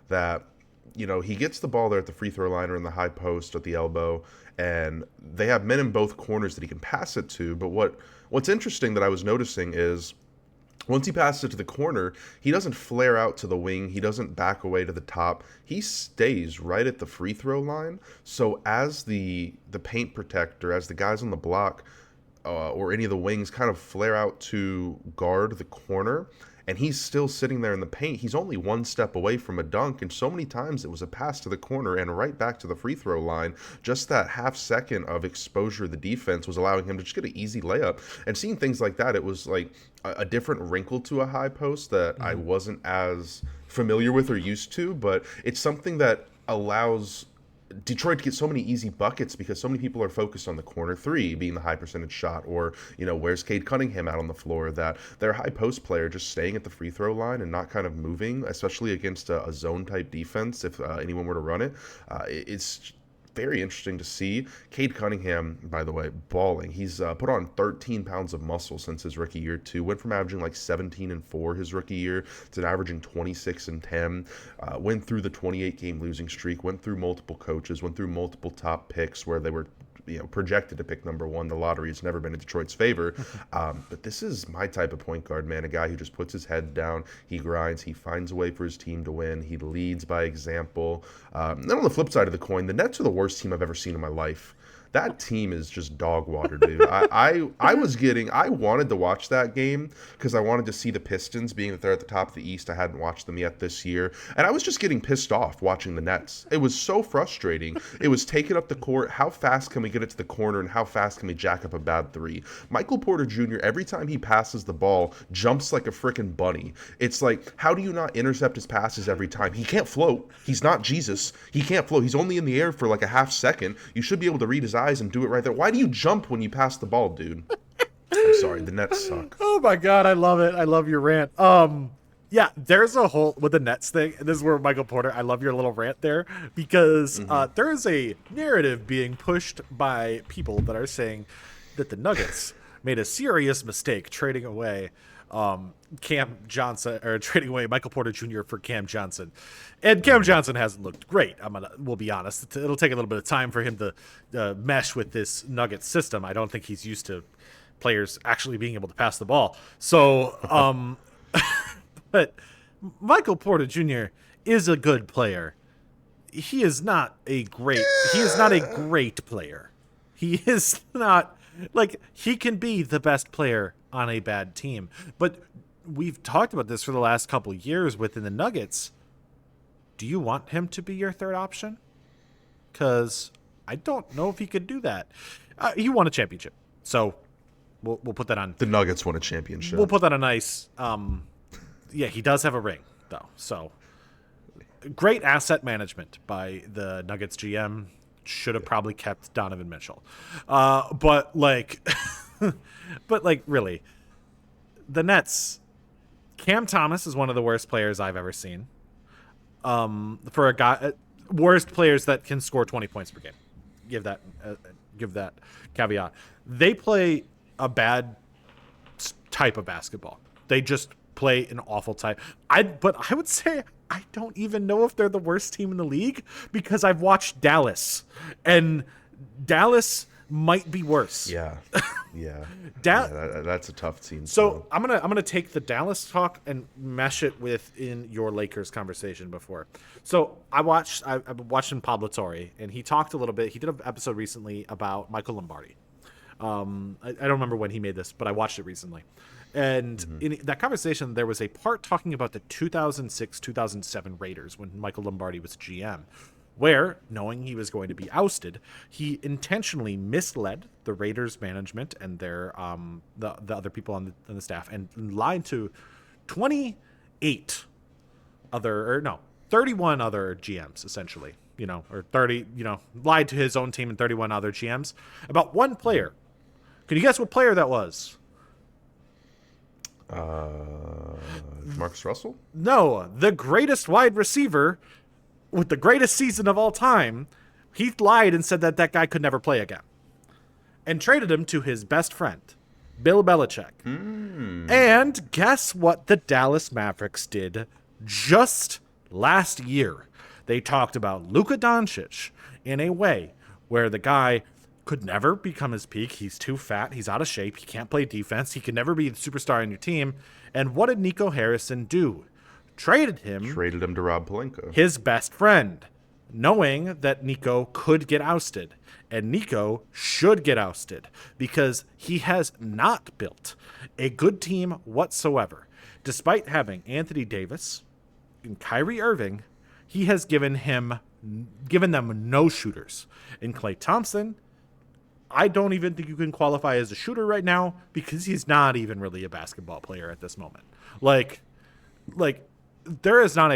that, you know, he gets the ball there at the free throw line or in the high post at the elbow, and they have men in both corners that he can pass it to. But what's interesting that I was noticing is once he passes it to the corner, he doesn't flare out to the wing. He doesn't back away to the top. He stays right at the free throw line. So as the paint protector, as the guys on the block or any of the wings kind of flare out to guard the corner, and he's still sitting there in the paint, he's only 1 step away from a dunk, and so many times it was a pass to the corner and right back to the free throw line. Just that half second of exposure to the defense was allowing him to just get an easy layup. And seeing things like that, it was like a different wrinkle to a high post that I wasn't as familiar with or used to, but it's something that allows Detroit to get so many easy buckets because so many people are focused on the corner 3 being the high percentage shot, or, you know, where's Cade Cunningham out on the floor, that their high post player just staying at the free throw line and not kind of moving, especially against a zone type defense if anyone were to run it. It's very interesting to see. Cade Cunningham, by the way, balling. He's put on 13 pounds of muscle since his rookie year too. Went from averaging like 17 and 4 his rookie year to averaging 26 and 10. Went through the 28 game losing streak. Went through multiple coaches. Went through multiple top picks where they were, you know, projected to pick number 1. The lottery has never been in Detroit's favor. But this is my type of point guard, man. A guy who just puts his head down. He grinds. He finds a way for his team to win. He leads by example. Then on the flip side of the coin, the Nets are the worst team I've ever seen in my life. That team is just dog water, dude. I wanted to watch that game because I wanted to see the Pistons, being that they're at the top of the East. I hadn't watched them yet this year. And I was just getting pissed off watching the Nets. It was so frustrating. It was taking up the court. How fast can we get it to the corner, and how fast can we jack up a bad 3? Michael Porter Jr., every time he passes the ball, jumps like a freaking bunny. It's like, how do you not intercept his passes every time? He can't float. He's not Jesus. He can't float. He's only in the air for like a half second. You should be able to read his eyes and do it right there. Why do you jump when you pass the ball, dude? I'm sorry, the Nets suck. Oh my god, I love it. I love your rant. Yeah, there's a whole with the Nets thing. This is where Michael Porter, I love your little rant there, because there is a narrative being pushed by people that are saying that the Nuggets made a serious mistake trading away Cam Johnson, or trading away Michael Porter Jr. for Cam Johnson. And Cam Johnson hasn't looked great. We'll be honest. It'll take a little bit of time for him to mesh with this Nuggets system. I don't think he's used to players actually being able to pass the ball. So, but Michael Porter Jr. is a good player. He is not a great player. He is not, like, he can be the best player on a bad team. But we've talked about this for the last couple of years within the Nuggets. Do you want him to be your third option? Because I don't know if he could do that. He won a championship, so we'll put that on. The Nuggets won a championship. We'll put that on nice. Yeah, he does have a ring, though. So great asset management by the Nuggets GM. Should have probably kept Donovan Mitchell. But, like, But like, really, the Nets. Cam Thomas is one of the worst players I've ever seen. For a guy, worst players that can score 20 points per game. Give that caveat. They play a bad type of basketball. They just play an awful type. But I would say I don't even know if they're the worst team in the league because I've watched Dallas, and Dallas might be worse. Yeah. That's a tough team. So I'm gonna take the Dallas talk and mesh it within your Lakers conversation before. So I watched Pablo Torre, and he talked a little bit. He did an episode recently about Michael Lombardi. I don't remember when he made this, but I watched it recently. And in that conversation, there was a part talking about the 2006-2007 Raiders when Michael Lombardi was GM, where, knowing he was going to be ousted, he intentionally misled the Raiders management and their the other people on the staff and lied to 31 other GMs, essentially, or 30, lied to his own team and 31 other GMs about one player. Can you guess what player that was? Marcus Russell? No, the greatest wide receiver with the greatest season of all time. He lied and said that guy could never play again and traded him to his best friend, Bill Belichick. And guess what the Dallas Mavericks did just last year? They talked about Luka Doncic in a way where the guy could never become his peak. He's too fat. He's out of shape. He can't play defense. He could never be the superstar on your team. And what did Nico Harrison do? Traded him to Rob Pelinka, his best friend, knowing that Nico could get ousted. And Nico should get ousted because he has not built a good team whatsoever. Despite having Anthony Davis and Kyrie Irving, he has given them no shooters. And Klay Thompson, I don't even think you can qualify as a shooter right now because he's not even really a basketball player at this moment. Like there is not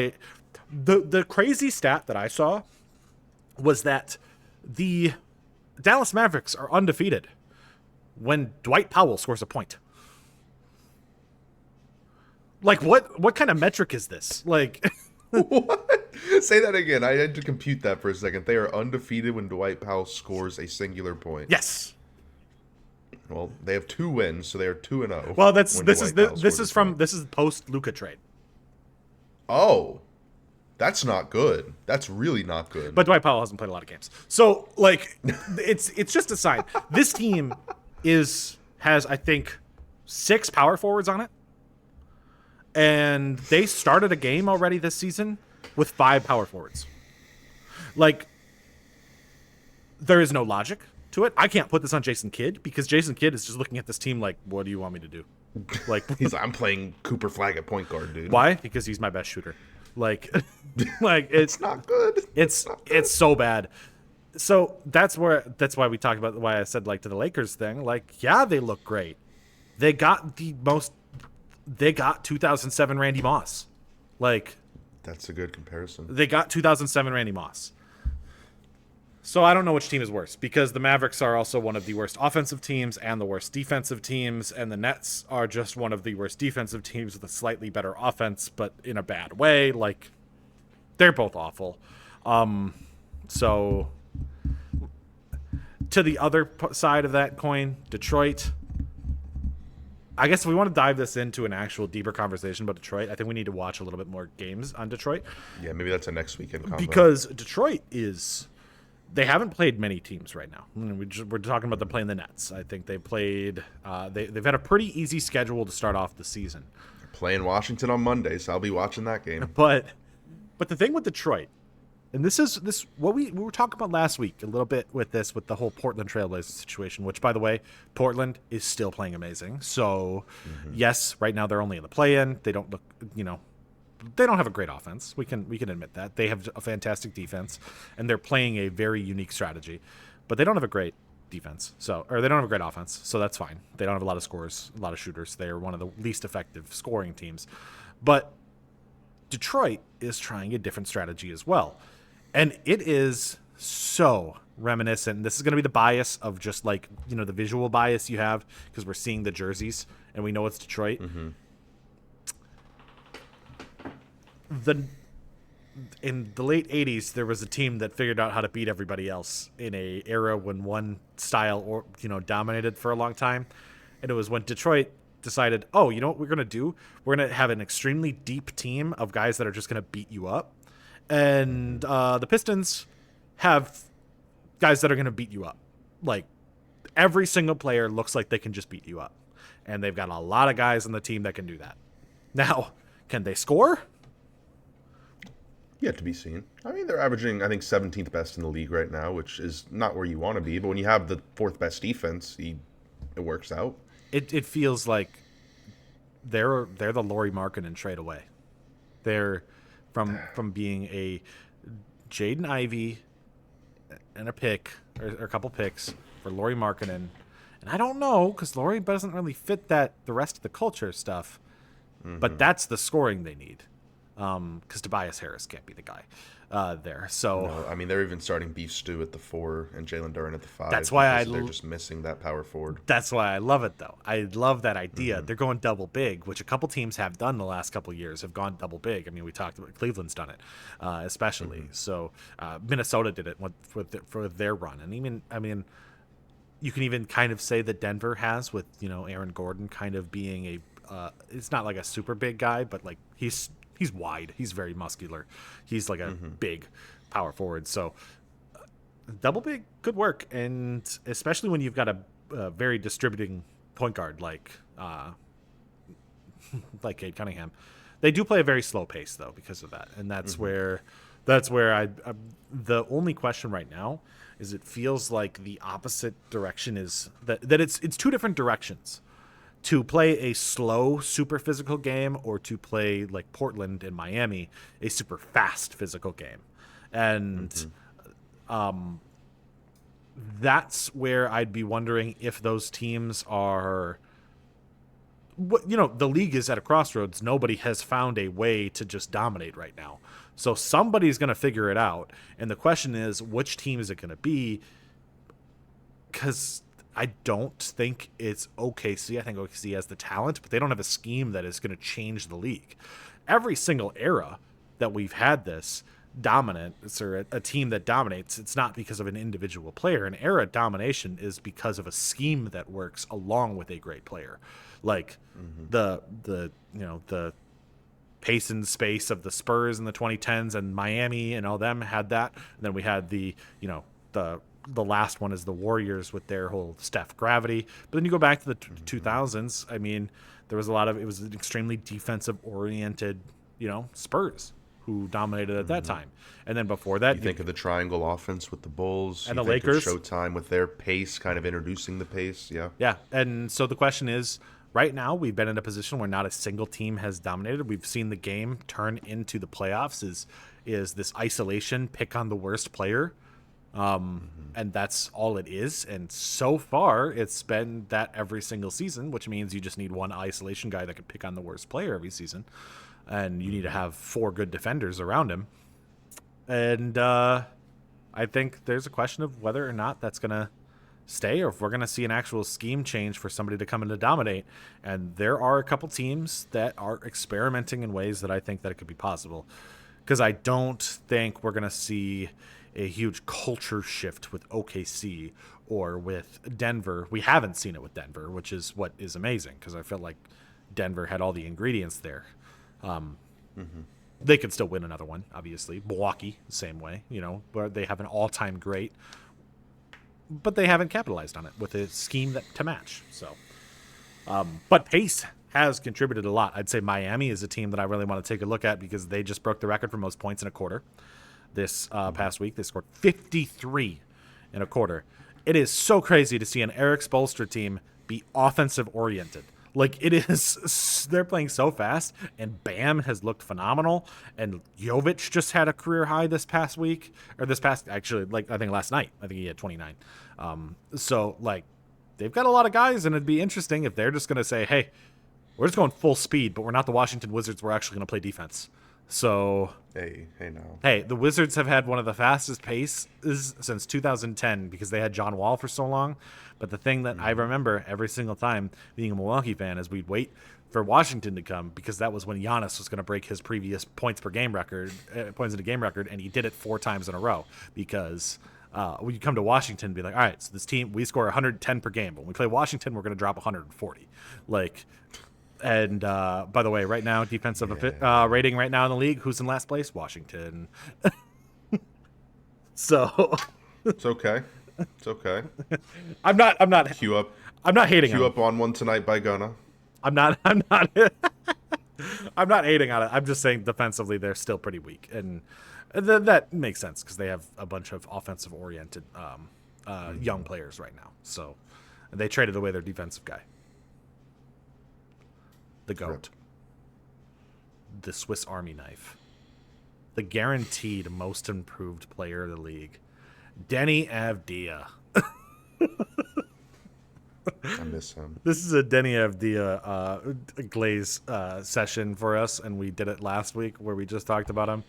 the crazy stat that I saw was that the Dallas Mavericks are undefeated when Dwight Powell scores a point. Like what kind of metric is this? Like what? Say that again. I had to compute that for a second. They are undefeated when Dwight Powell scores a singular point. Yes. Well, they have 2 wins, so they are 2-0. Well, this is post Luka trade. Oh, that's not good. That's really not good. But Dwight Powell hasn't played a lot of games, so like, it's just a sign. This team has I think 6 power forwards on it, and they started a game already this season with 5 power forwards. Like, there is no logic to it. I can't put this on Jason Kidd because Jason Kidd is just looking at this team like, what do you want me to do? Like, I'm playing Cooper Flagg at point guard, dude. Why? Because he's my best shooter. Like it's not good. It's so bad. So that's why we talked about why I said like to the Lakers thing. Like, yeah, they look great. They got 2007 Randy Moss. Like, that's a good comparison. They got 2007 Randy Moss. So I don't know which team is worse because the Mavericks are also one of the worst offensive teams and the worst defensive teams, and the Nets are just one of the worst defensive teams with a slightly better offense, but in a bad way. Like, they're both awful. So to the other side of that coin, Detroit. I guess if we want to dive this into an actual deeper conversation about Detroit, I think we need to watch a little bit more games on Detroit. Yeah, maybe that's a next weekend combo. Because Detroit they haven't played many teams right now. We're talking about them playing the Nets. I think they played. They've had a pretty easy schedule to start off the season. They're playing Washington on Monday, so I'll be watching that game. But the thing with Detroit, and this is what we were talking about last week a little bit with the whole Portland Trailblazers situation. Which, by the way, Portland is still playing amazing. So yes, right now they're only in the play-in. They don't look, they don't have a great offense. We can admit that. They have a fantastic defense, and they're playing a very unique strategy, but they don't have a great defense. Or they don't have a great offense, so that's fine. They don't have a lot of scorers, a lot of shooters. They're one of the least effective scoring teams. But Detroit is trying a different strategy as well, and it is so reminiscent. This is going to be the bias of just like, the visual bias you have because we're seeing the jerseys and we know it's Detroit. In the late 80s, there was a team that figured out how to beat everybody else in a era when one style dominated for a long time. And it was when Detroit decided, oh, you know what we're going to do? We're going to have an extremely deep team of guys that are just going to beat you up. And the Pistons have guys that are going to beat you up. Like, every single player looks like they can just beat you up. And they've got a lot of guys on the team that can do that. Now, can they score? Yet to be seen. I mean, they're averaging, I think, 17th best in the league right now, which is not where you want to be. But when you have the 4th best defense, it works out. It feels like they're the Lauri Markkanen trade away. They're from being a Jaden Ivey and a pick or a couple picks for Lauri Markkanen. And I don't know, because Lauri doesn't really fit the rest of the culture stuff. But that's the scoring they need. Because Tobias Harris can't be the guy there. So no, I mean, they're even starting Beef Stew at the 4 and Jalen Duren at the 5. That's why they're just missing that power forward. That's why I love it, though. I love that idea. They're going double big, which a couple teams have done the last couple of years, have gone double big. I mean, we talked about Cleveland's done it, especially. So Minnesota did it for their run. And even, I mean, you can even kind of say that Denver has with, Aaron Gordon kind of being it's not like a super big guy, but like he's wide. He's very muscular. He's like a big power forward. So double big could work. And especially when you've got a very distributing point guard like Cade Cunningham. They do play a very slow pace, though, because of that. And that's where the only question right now is it feels like the opposite direction is that it's two different directions. To play a slow, super physical game, or to play like Portland and Miami, a super fast physical game. And that's where I'd be wondering if those teams are... the league is at a crossroads. Nobody has found a way to just dominate right now. So somebody's going to figure it out. And the question is, which team is it going to be? Because... I don't think it's OKC. I think OKC has the talent, but they don't have a scheme that is going to change the league. Every single era that we've had this dominant, or a team that dominates, it's not because of an individual player. An era domination is because of a scheme that works along with a great player. Like the pace and space of the Spurs in the 2010s and Miami and all them had that. And then we had the last one is the Warriors with their whole Steph gravity. But then you go back to the 2000s. I mean, there was it was an extremely defensive oriented, Spurs who dominated at that time. And then before that, you think of the triangle offense with the Bulls and the Lakers, Showtime with their pace, kind of introducing the pace. Yeah. And so the question is, right now we've been in a position where not a single team has dominated. We've seen the game turn into the playoffs is this isolation, pick on the worst player. And that's all it is. And so far, it's been that every single season, which means you just need one isolation guy that can pick on the worst player every season. And you need to have 4 good defenders around him. And I think there's a question of whether or not that's going to stay, or if we're going to see an actual scheme change for somebody to come in to dominate. And there are a couple teams that are experimenting in ways that I think that it could be possible. Because I don't think we're going to see a huge culture shift with OKC or with Denver. We haven't seen it with Denver, which is what is amazing, because I feel like Denver had all the ingredients there. They could still win another one, obviously. Milwaukee, same way, where they have an all-time great, but they haven't capitalized on it with a scheme to match. So, but pace has contributed a lot. I'd say Miami is a team that I really want to take a look at, because they just broke the record for most points in a quarter. This past week, they scored 53 in a quarter. It is so crazy to see an Eric Spoelstra team be offensive oriented. Like, it is, they're playing so fast, and Bam has looked phenomenal, and Jovic just had a career high actually, like, I think last night. I think he had 29. So, like, they've got a lot of guys, and it'd be interesting if they're just going to say, hey, we're just going full speed, but we're not the Washington Wizards. We're actually going to play defense. So Hey now. hey, the Wizards have had one of the fastest paces since 2010 because they had John Wall for so long. But the thing that I remember every single time being a Milwaukee fan is we'd wait for Washington to come because that was when Giannis was going to break his previous points in a game record, and he did it 4 times in a row because when you come to Washington and be like, all right, so this team, we score 110 per game, but when we play Washington, we're going to drop 140. And by the way, right now, defensive rating right now in the league, who's in last place? Washington. So It's okay. I'm not Queue up. I'm not hating on Queue it. up on one tonight by Gunna. I'm not I'm not hating on it. I'm just saying defensively they're still pretty weak, and that makes sense because they have a bunch of offensive oriented young players right now. So they traded away their defensive guy. The GOAT. Rip. The Swiss Army knife. The guaranteed most improved player of the league. Denny Avdia. I miss him. This is a Denny Avdia glaze session for us, and we did it last week where we just talked about him.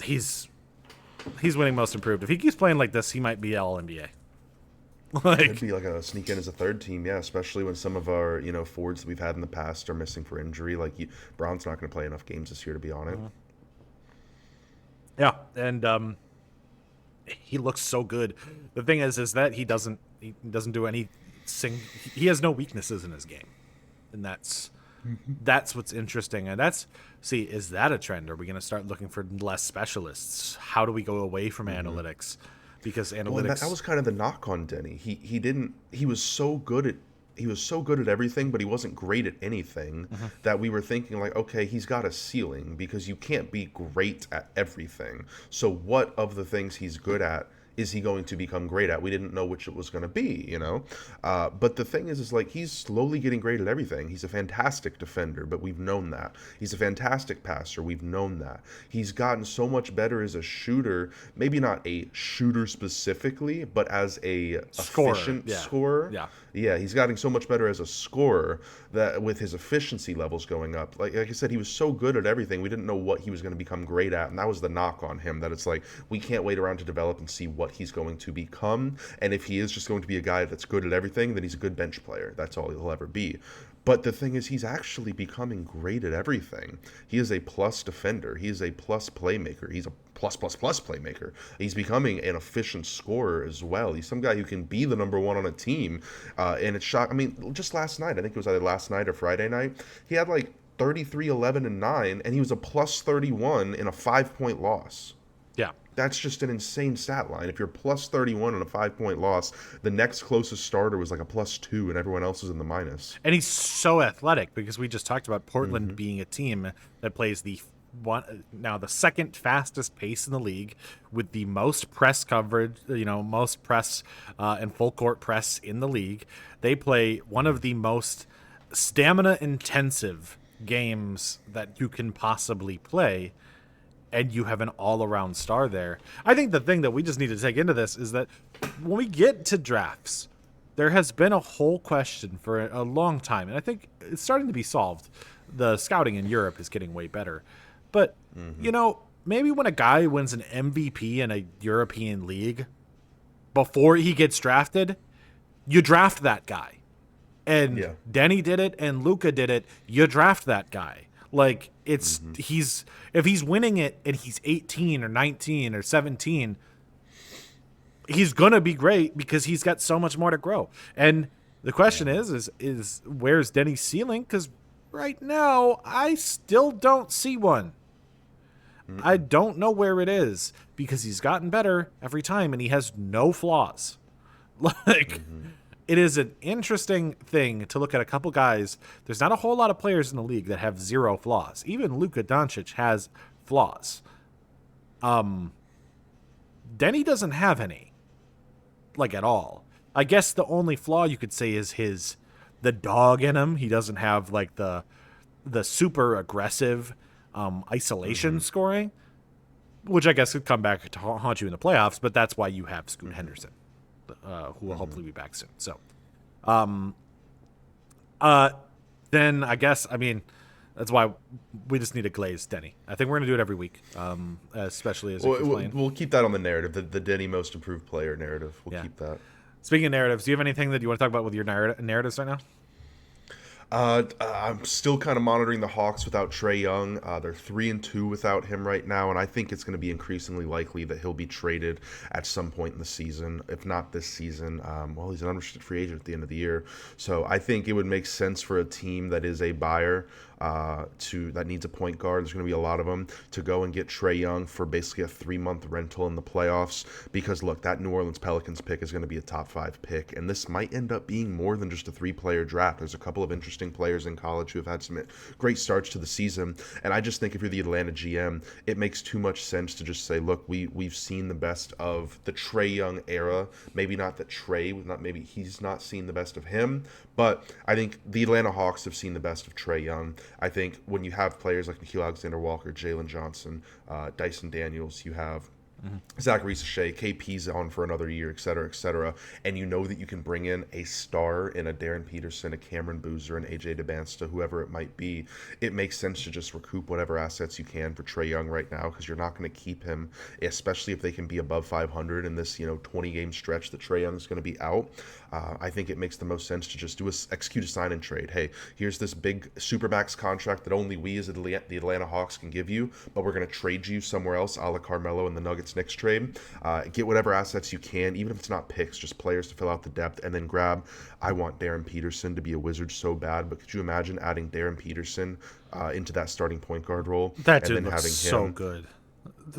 He's winning most improved. If he keeps playing like this, he might be All-NBA. It'd be like a sneak in as a third team, yeah. Especially when some of our forwards that we've had in the past are missing for injury. Like Brown's not going to play enough games this year to be on it. Yeah, and he looks so good. The thing is that he doesn't do any he has no weaknesses in his game, and that's what's interesting. And is that a trend? Are we going to start looking for less specialists? How do we go away from analytics? Because analytics. Well, that was kind of the knock on Denny. He was so good at everything, but he wasn't great at anything that we were thinking like, okay, he's got a ceiling because you can't be great at everything. So what of the things he's good at is he going to become great at? We didn't know which it was going to be, But the thing is like he's slowly getting great at everything. He's a fantastic defender, but we've known that. He's a fantastic passer. We've known that. He's gotten so much better as a shooter, maybe not a shooter specifically, but as a efficient scorer. Yeah. Yeah, he's gotten so much better as a scorer that with his efficiency levels going up. Like I said, he was so good at everything. We didn't know what he was going to become great at, and that was the knock on him, that it's like we can't wait around to develop and see what he's going to become. And if he is just going to be a guy that's good at everything, then he's a good bench player. That's all he'll ever be. But the thing is, he's actually becoming great at everything. He is a plus defender. He is a plus playmaker. He's a plus playmaker. He's becoming an efficient scorer as well. He's some guy who can be the number one on a team. And it's shocked. I mean, just last night, I think it was either last night or Friday night, he had like 33, 11, and 9, and he was a plus 31 in a 5-point loss. Yeah. That's just an insane stat line. If you're plus 31 in a 5-point loss, the next closest starter was like a plus 2, and everyone else is in the minus. And he's so athletic because we just talked about Portland being a team that plays the second fastest pace in the league with the most press coverage, most press and full court press in the league. They play one of the most stamina intensive games that you can possibly play. And you have an all-around star there. I think the thing that we just need to take into this is that when we get to drafts, there has been a whole question for a long time, and I think it's starting to be solved. The scouting in Europe is getting way better. But, maybe when a guy wins an MVP in a European league, before he gets drafted, you draft that guy. And Denny did it, and Luka did it. You draft that guy. Like, if he's winning it and he's 18 or 19 or 17, he's going to be great because he's got so much more to grow. And the question is where's Denny's ceiling? Because right now, I still don't see one. I don't know where it is because he's gotten better every time and he has no flaws. It is an interesting thing to look at a couple guys. There's not a whole lot of players in the league that have zero flaws. Even Luka Doncic has flaws. Denny doesn't have any, at all. I guess the only flaw you could say is the dog in him. He doesn't have the super aggressive isolation scoring, which I guess could come back to haunt you in the playoffs. But that's why you have Scoot Henderson. Who will hopefully be back soon. So, then I guess, That's why we just need a glazed Denny. I think we're going to do it every week, especially as he's playing. We'll keep that on the narrative, the Denny most improved player narrative. We'll keep that. Speaking of narratives, do you have anything that you want to talk about with your narratives right now? I'm still kind of monitoring the Hawks without Trae Young. They're 3-2 without him right now, and I think it's going to be increasingly likely that he'll be traded at some point in the season. If not this season, he's an unrestricted free agent at the end of the year. So I think it would make sense for a team that is a buyer that needs a point guard. There's going to be a lot of them to go and get Trae Young for basically a 3-month rental in the playoffs. Because look, that New Orleans Pelicans pick is going to be a top 5 pick, and this might end up being more than just a 3-player draft. There's a couple of interesting players in college who have had some great starts to the season, and I just think if you're the Atlanta GM, it makes too much sense to just say, look, we've seen the best of the Trae Young era. Maybe not that maybe he's not seen the best of him, but I think the Atlanta Hawks have seen the best of Trae Young. I think when you have players like Nickeil Alexander-Walker, Jalen Johnson, Dyson Daniels, you have Zach Reese-Shea, KP's on for another year, et cetera, and you know that you can bring in a star in a Darren Peterson, a Cameron Boozer, an AJ DeBansta, whoever it might be, it makes sense to just recoup whatever assets you can for Trae Young right now, because you're not going to keep him, especially if they can be above 500 in this 20-game stretch that Trae Young is going to be out. I think it makes the most sense to just execute a sign and trade. Hey, here's this big supermax contract that only we as the Atlanta Hawks can give you, but we're going to trade you somewhere else, a la Carmelo and the Nuggets Knicks trade. Get whatever assets you can, even if it's not picks, just players to fill out the depth, and then grab. I want Darren Peterson to be a Wizard so bad, but could you imagine adding Darren Peterson into that starting point guard role? That dude looks so good.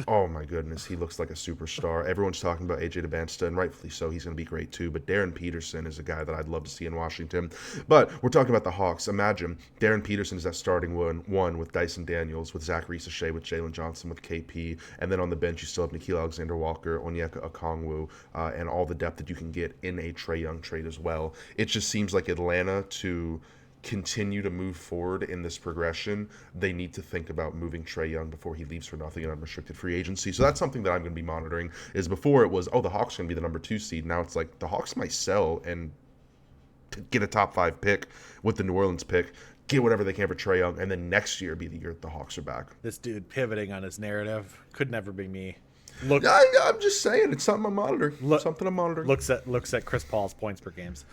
Oh my goodness, he looks like a superstar. Everyone's talking about AJ DeBansta, and rightfully so. He's going to be great too. But Darren Peterson is a guy that I'd love to see in Washington. But we're talking about the Hawks. Imagine Darren Peterson is that starting one with Dyson Daniels, with Zach Reese-Shea, with Jalen Johnson, with KP, and then on the bench you still have Nickeil Alexander-Walker, Onyeka Okongwu, and all the depth that you can get in a Trae Young trade as well. It just seems like Atlanta to continue to move forward in this progression, they need to think about moving Trae Young before he leaves for nothing in unrestricted free agency. So that's something that I'm going to be monitoring. Is before it was, the Hawks are going to be the number 2 seed. Now it's like the Hawks might sell and get a top 5 pick with the New Orleans pick, get whatever they can for Trae Young, and then next year be the year that the Hawks are back. This dude pivoting on his narrative could never be me. I'm just saying, it's something I'm monitoring. Looks at Chris Paul's points per games.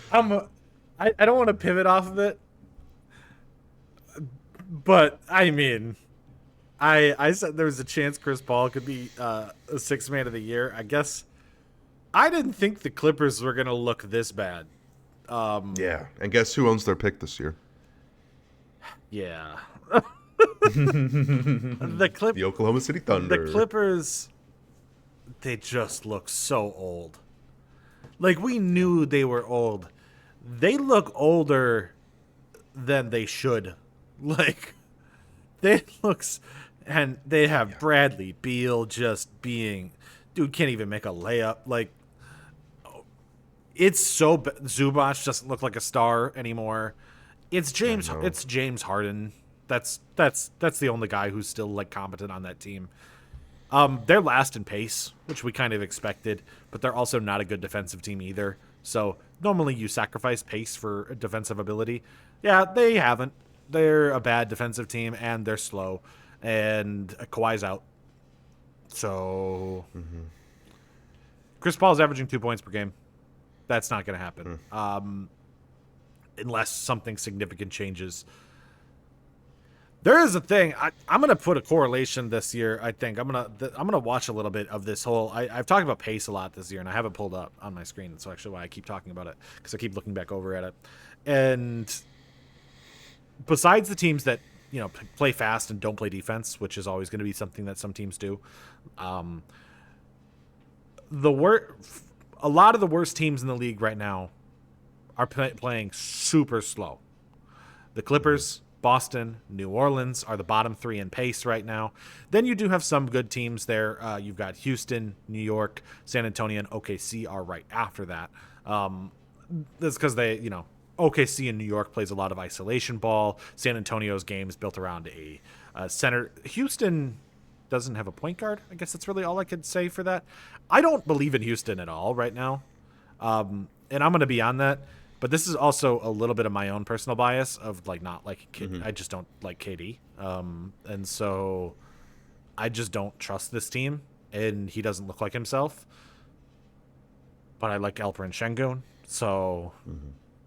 I don't want to pivot off of it, but I mean, I said there was a chance Chris Paul could be a 6th man of the year. I guess I didn't think the Clippers were going to look this bad. Yeah, and guess who owns their pick this year? Yeah. The Oklahoma City Thunder. The Clippers, they just look so old. Like, we knew they were old. They look older than they should. Like, they have Bradley Beal just being, dude can't even make a layup. Like, it's so Zubac doesn't look like a star anymore. It's James Harden. That's the only guy who's still like competent on that team. They're last in pace, which we kind of expected, but they're also not a good defensive team either. So normally you sacrifice pace for defensive ability. Yeah, they haven't. They're a bad defensive team, and they're slow, and Kawhi's out. So Chris Paul's averaging 2 points per game. That's not going to happen unless something significant changes. There is a thing. I'm going to put a correlation this year. I think I'm gonna watch a little bit of this whole. I've talked about pace a lot this year, and I have it pulled up on my screen. That's actually why I keep talking about it, because I keep looking back over at it. And besides the teams that play fast and don't play defense, which is always going to be something that some teams do, a lot of the worst teams in the league right now are playing super slow. The Clippers, Boston, New Orleans are the bottom 3 in pace right now. Then you do have some good teams there. You've got Houston, New York, San Antonio, and OKC are right after that. That's because they, OKC in New York plays a lot of isolation ball. San Antonio's game is built around a center. Houston doesn't have a point guard. I guess that's really all I could say for that. I don't believe in Houston at all right now. And I'm going to be on that. But this is also a little bit of my own personal bias of like not like I just don't like KD, and so I just don't trust this team, and he doesn't look like himself. But I like Alperen Şengün, so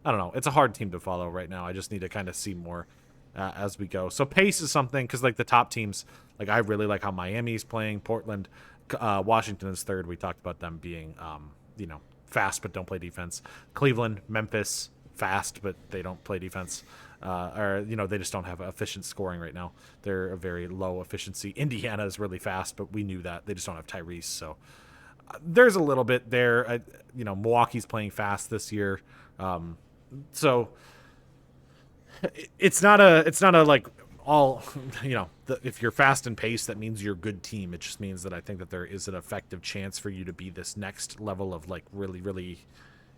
I don't know. It's a hard team to follow right now. I just need to kind of see more as we go. So pace is something because like the top teams, like I really like how Miami's playing. Portland, Washington is third. We talked about them being, fast but don't play defense. Cleveland, Memphis, fast but they don't play defense. They just don't have efficient scoring right now. They're a very low efficiency. Indiana is really fast, but we knew that. They just don't have Tyrese. So there's a little bit there. Milwaukee's playing fast this year. So it's not a like all, if you're fast and paced, that means you're a good team. It just means that I think that there is an effective chance for you to be this next level of like really, really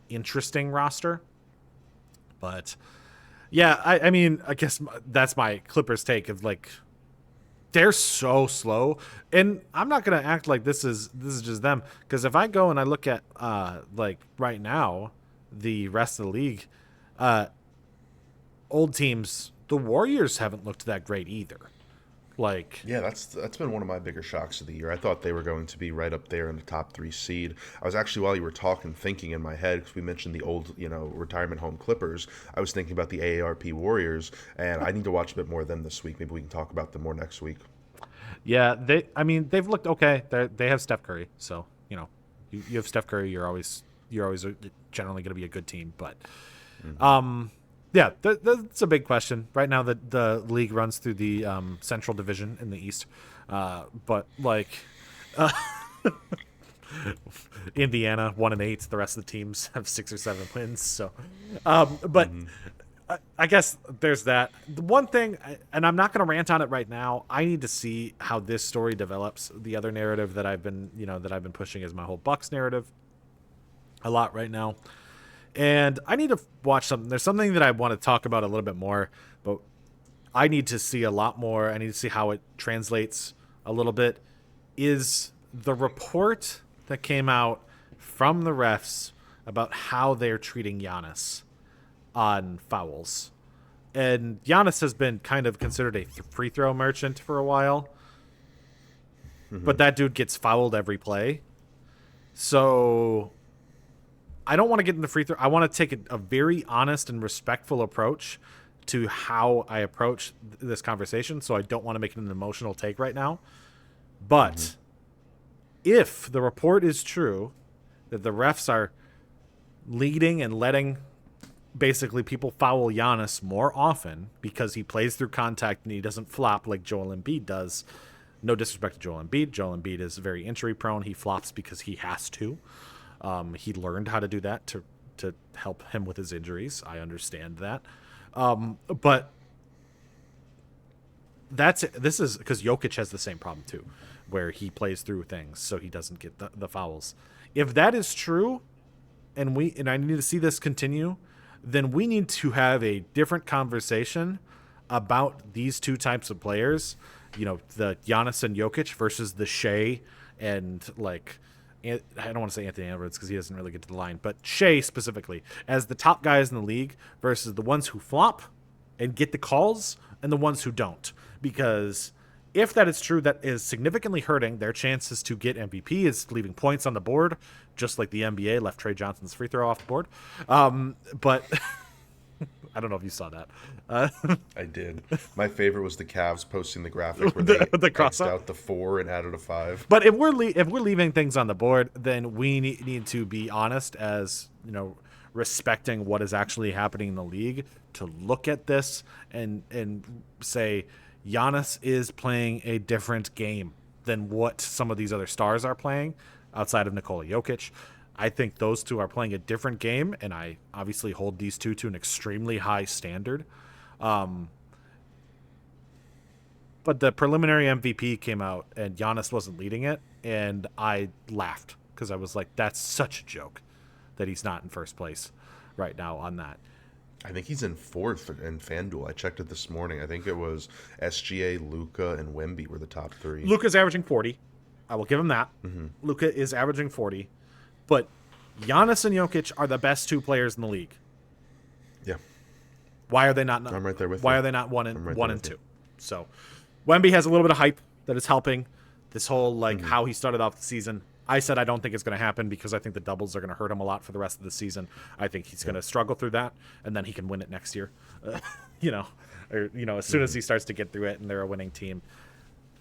interesting roster. But yeah, I mean, I guess that's my Clippers take of like, they're so slow, and I'm not going to act like this is just them. Cause if I go and I look at, like right now, the rest of the league, old teams, the Warriors haven't looked that great either. Like, yeah, that's been one of my bigger shocks of the year. I thought they were going to be right up there in the top 3 seed. I was actually, while you were talking, thinking in my head, because we mentioned the old, retirement home Clippers, I was thinking about the AARP Warriors, and I need to watch a bit more of them this week. Maybe we can talk about them more next week. Yeah, they've looked okay. They have Steph Curry, so you have Steph Curry, you're always generally going to be a good team. But yeah, that's a big question right now. The league runs through the Central Division in the East, but like Indiana 1-8. The rest of the teams have 6 or 7 wins. So, but. I guess there's that. The one thing, and I'm not going to rant on it right now. I need to see how this story develops. The other narrative that I've been pushing is my whole Bucks narrative a lot right now. And I need to watch something. There's something that I want to talk about a little bit more, but I need to see a lot more. I need to see how it translates a little bit. Is the report that came out from the refs about how they're treating Giannis on fouls. And Giannis has been kind of considered a free throw merchant for a while. But that dude gets fouled every play. So I don't want to get into free throw. I want to take a very honest and respectful approach to how I approach this conversation. So I don't want to make it an emotional take right now. But if the report is true that the refs are leading and letting basically people foul Giannis more often because he plays through contact and he doesn't flop like Joel Embiid does. No disrespect to Joel Embiid. Joel Embiid is very injury prone. He flops because he has to. He learned how to do that to help him with his injuries. I understand that. But this is because Jokic has the same problem too, where he plays through things so he doesn't get the fouls. If that is true, and I need to see this continue, then we need to have a different conversation about these two types of players, the Giannis and Jokic versus the Shea and like, I don't want to say Anthony Edwards because he doesn't really get to the line, but Shea specifically as the top guys in the league versus the ones who flop and get the calls and the ones who don't. Because if that is true, that is significantly hurting their chances to get MVP. Is leaving points on the board, just like the NBA left Trey Johnson's free throw off the board. But I don't know if you saw that. I did. My favorite was the Cavs posting the graphic where they crossed out the 4 and added a 5. But if we're leaving things on the board, then we need to be honest as respecting what is actually happening in the league to look at this and say Giannis is playing a different game than what some of these other stars are playing outside of Nikola Jokic. I think those two are playing a different game, and I obviously hold these two to an extremely high standard. But the preliminary MVP came out, and Giannis wasn't leading it, and I laughed because I was like, that's such a joke that he's not in first place right now on that. I think he's in 4th in FanDuel. I checked it this morning. I think it was SGA, Luka, and Wemby were the top 3. Luka's averaging 40. I will give him that. Luka is averaging 40. But Giannis and Jokic are the best 2 players in the league. Why are they not? I'm right there with Why you. are they not one I'm right and there and with two? you. So, Wemby has a little bit of hype that is helping this whole how he started off the season. I said I don't think it's going to happen because I think the doubles are going to hurt him a lot for the rest of the season. I think he's going to struggle through that, and then he can win it next year. As soon as he starts to get through it and they're a winning team.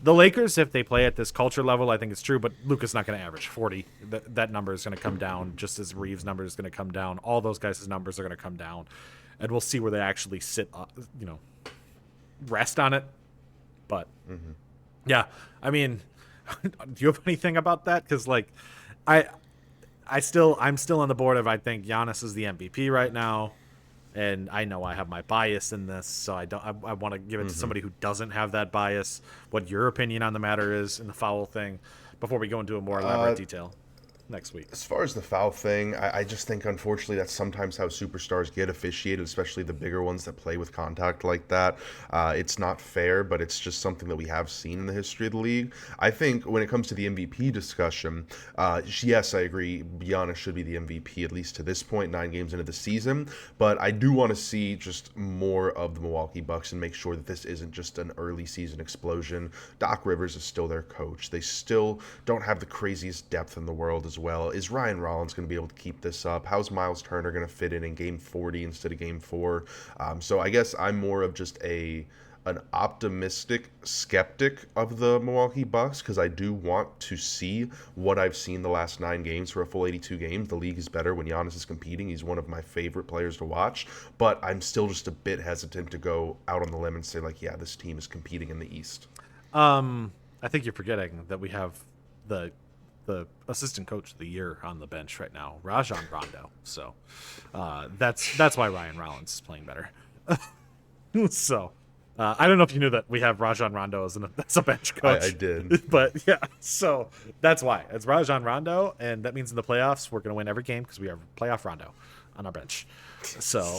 The Lakers, if they play at this culture level, I think it's true, but Luka's not going to average 40. That number is going to come down, just as Reeves' number is going to come down. All those guys' numbers are going to come down, and we'll see where they actually sit, rest on it. But, yeah, I mean, do you have anything about that? Because, I'm still on the board of I think Giannis is the MVP right now. And I know I have my bias in this, so I want to give it to somebody who doesn't have that bias. What your opinion on the matter is in the foul thing, before we go into a more elaborate detail next week. As far as the foul thing, I just think, unfortunately, that's sometimes how superstars get officiated, especially the bigger ones that play with contact like that. It's not fair, but it's just something that we have seen in the history of the league. I think when it comes to the MVP discussion, yes, I agree, Giannis should be the MVP, at least to this point, 9 games into the season. But I do want to see just more of the Milwaukee Bucks and make sure that this isn't just an early season explosion. Doc Rivers is still their coach. They still don't have the craziest depth in the world as well. Is Ryan Rollins going to be able to keep this up? How's Miles Turner going to fit in game 40 instead of game 4? So I guess I'm more of just an optimistic skeptic of the Milwaukee Bucks, because I do want to see what I've seen the last 9 games for a full 82 games. The league is better when Giannis is competing. He's one of my favorite players to watch, but I'm still just a bit hesitant to go out on the limb and say, yeah, this team is competing in the East. I think you're forgetting that we have the assistant coach of the year on the bench right now, Rajon Rondo. So that's why Ryan Rollins is playing better. So I don't know if you knew that we have Rajon Rondo as a bench coach. I did. But yeah, so that's why. It's Rajon Rondo, and that means in the playoffs we're going to win every game because we have playoff Rondo on our bench. So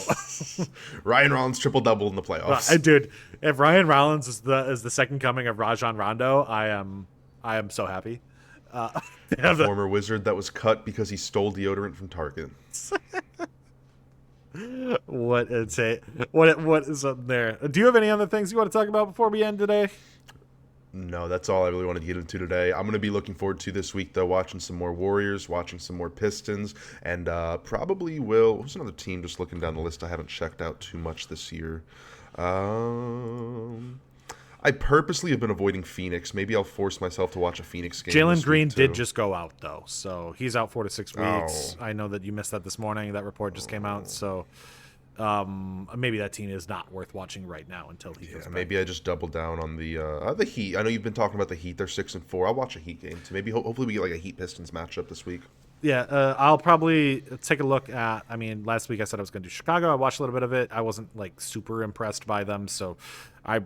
Ryan Rollins triple-double in the playoffs. Dude, if Ryan Rollins is the second coming of Rajon Rondo, I am so happy. Former Wizard that was cut because he stole deodorant from Target. What is up there? Do you have any other things you want to talk about before we end today? No, that's all I really wanted to get into today. I'm going to be looking forward to this week, though, watching some more Warriors, watching some more Pistons, and probably will... Who's another team just looking down the list I haven't checked out too much this year? I purposely have been avoiding Phoenix. Maybe I'll force myself to watch a Phoenix game. Jalen Green did just go out, though, so he's out 4 to 6 weeks. I know that you missed that this morning. That report just came out, so maybe that team is not worth watching right now until he goes back. Maybe I just double down on the Heat. I know you've been talking about the Heat. They're 6-4. I'll watch a Heat game too. Maybe hopefully we get a Heat Pistons matchup this week. Yeah, I'll probably take a look at. I mean, last week I said I was going to do Chicago. I watched a little bit of it. I wasn't super impressed by them, so I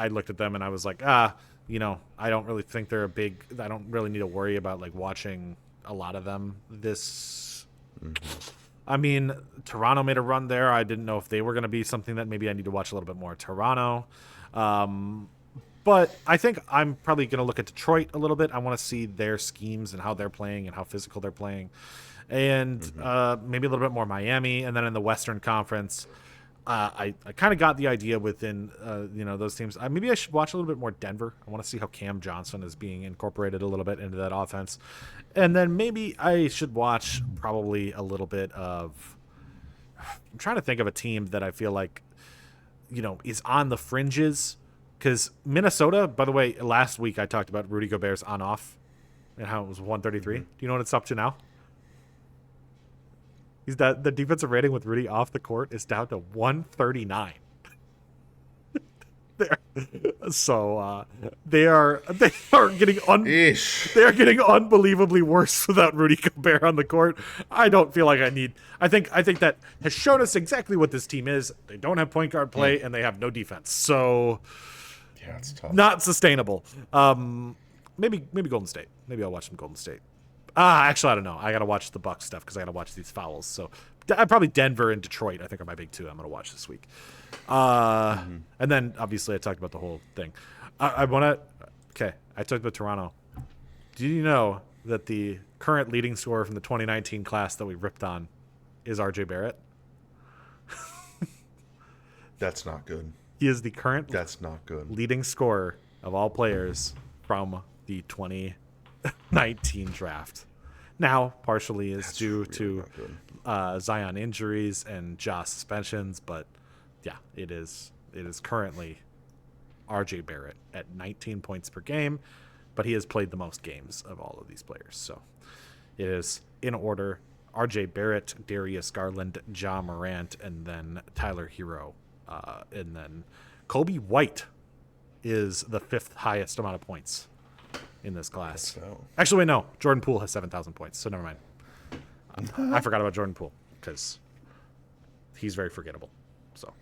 looked at them and I was like, I don't really think they're a big. I don't really need to worry about watching a lot of them this. I mean, Toronto made a run there. I didn't know if they were going to be something that maybe I need to watch a little bit more. Toronto. But I think I'm probably going to look at Detroit a little bit. I want to see their schemes and how they're playing and how physical they're playing. And maybe a little bit more Miami. And then in the Western Conference, I kind of got the idea within those teams. Maybe I should watch a little bit more Denver. I want to see how Cam Johnson is being incorporated a little bit into that offense. And then maybe I should watch probably a little bit of – I'm trying to think of a team that I feel like, is on the fringes. Because Minnesota, by the way, last week I talked about Rudy Gobert's on-off and how it was 133. Do you know what it's up to now? The defensive rating with Rudy off the court is down to 139. So they are getting they are getting unbelievably worse without Rudy Gobert on the court. I don't feel like I need. I think that has shown us exactly what this team is. They don't have point guard play and they have no defense. So yeah, it's tough. Not sustainable. Maybe Golden State. Maybe I'll watch some Golden State. Actually, I don't know. I got to watch the Bucks stuff because I got to watch these fouls. So probably Denver and Detroit, I think, are my big two I'm going to watch this week. And then, obviously, I talked about the whole thing. I talked about Toronto. Do you know that the current leading scorer from the 2019 class that we ripped on is RJ Barrett? That's not good. He is the current That's not good. leading scorer of all players from the 2019 draft. Now, partially is That's due really to not good. Zion injuries and Ja suspensions, but yeah, it is currently RJ Barrett at 19 points per game, but he has played the most games of all of these players. So it is in order: RJ Barrett, Darius Garland, Ja Morant, and then Tyler Hero. And then Kobe White is the 5th highest amount of points in this class. So. Actually, wait, no. Jordan Poole has 7,000 points, so never mind. I forgot about Jordan Poole because he's very forgettable. So,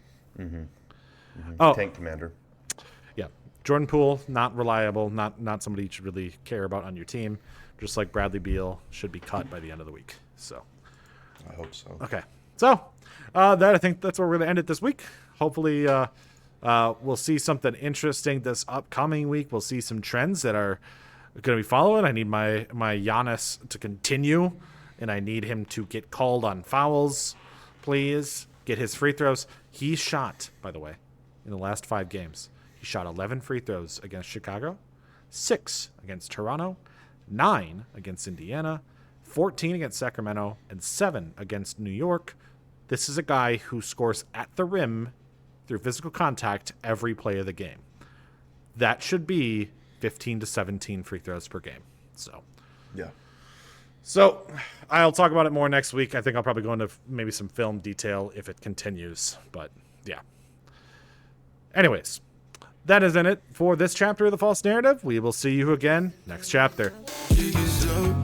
Oh, Tank Commander. yeah. Jordan Poole, not reliable, not somebody you should really care about on your team. Just like Bradley Beal should be cut by the end of the week. So, I hope so. okay. So, I think that's where we're going to end it this week. Hopefully, we'll see something interesting this upcoming week. We'll see some trends that are going to be following. I need my Giannis to continue, and I need him to get called on fouls, please. Get his free throws. He shot, by the way, in the last 5 games. He shot 11 free throws against Chicago, 6 against Toronto, 9 against Indiana, 14 against Sacramento, and 7 against New York. This is a guy who scores at the rim through physical contact every play of the game. That should be 15 to 17 free throws per game. Yeah. So I'll talk about it more next week. I think I'll probably go into maybe some film detail if it continues. But yeah. Anyways, that is in it for this chapter of The False Narrative. We will see you again next chapter. Jig is up.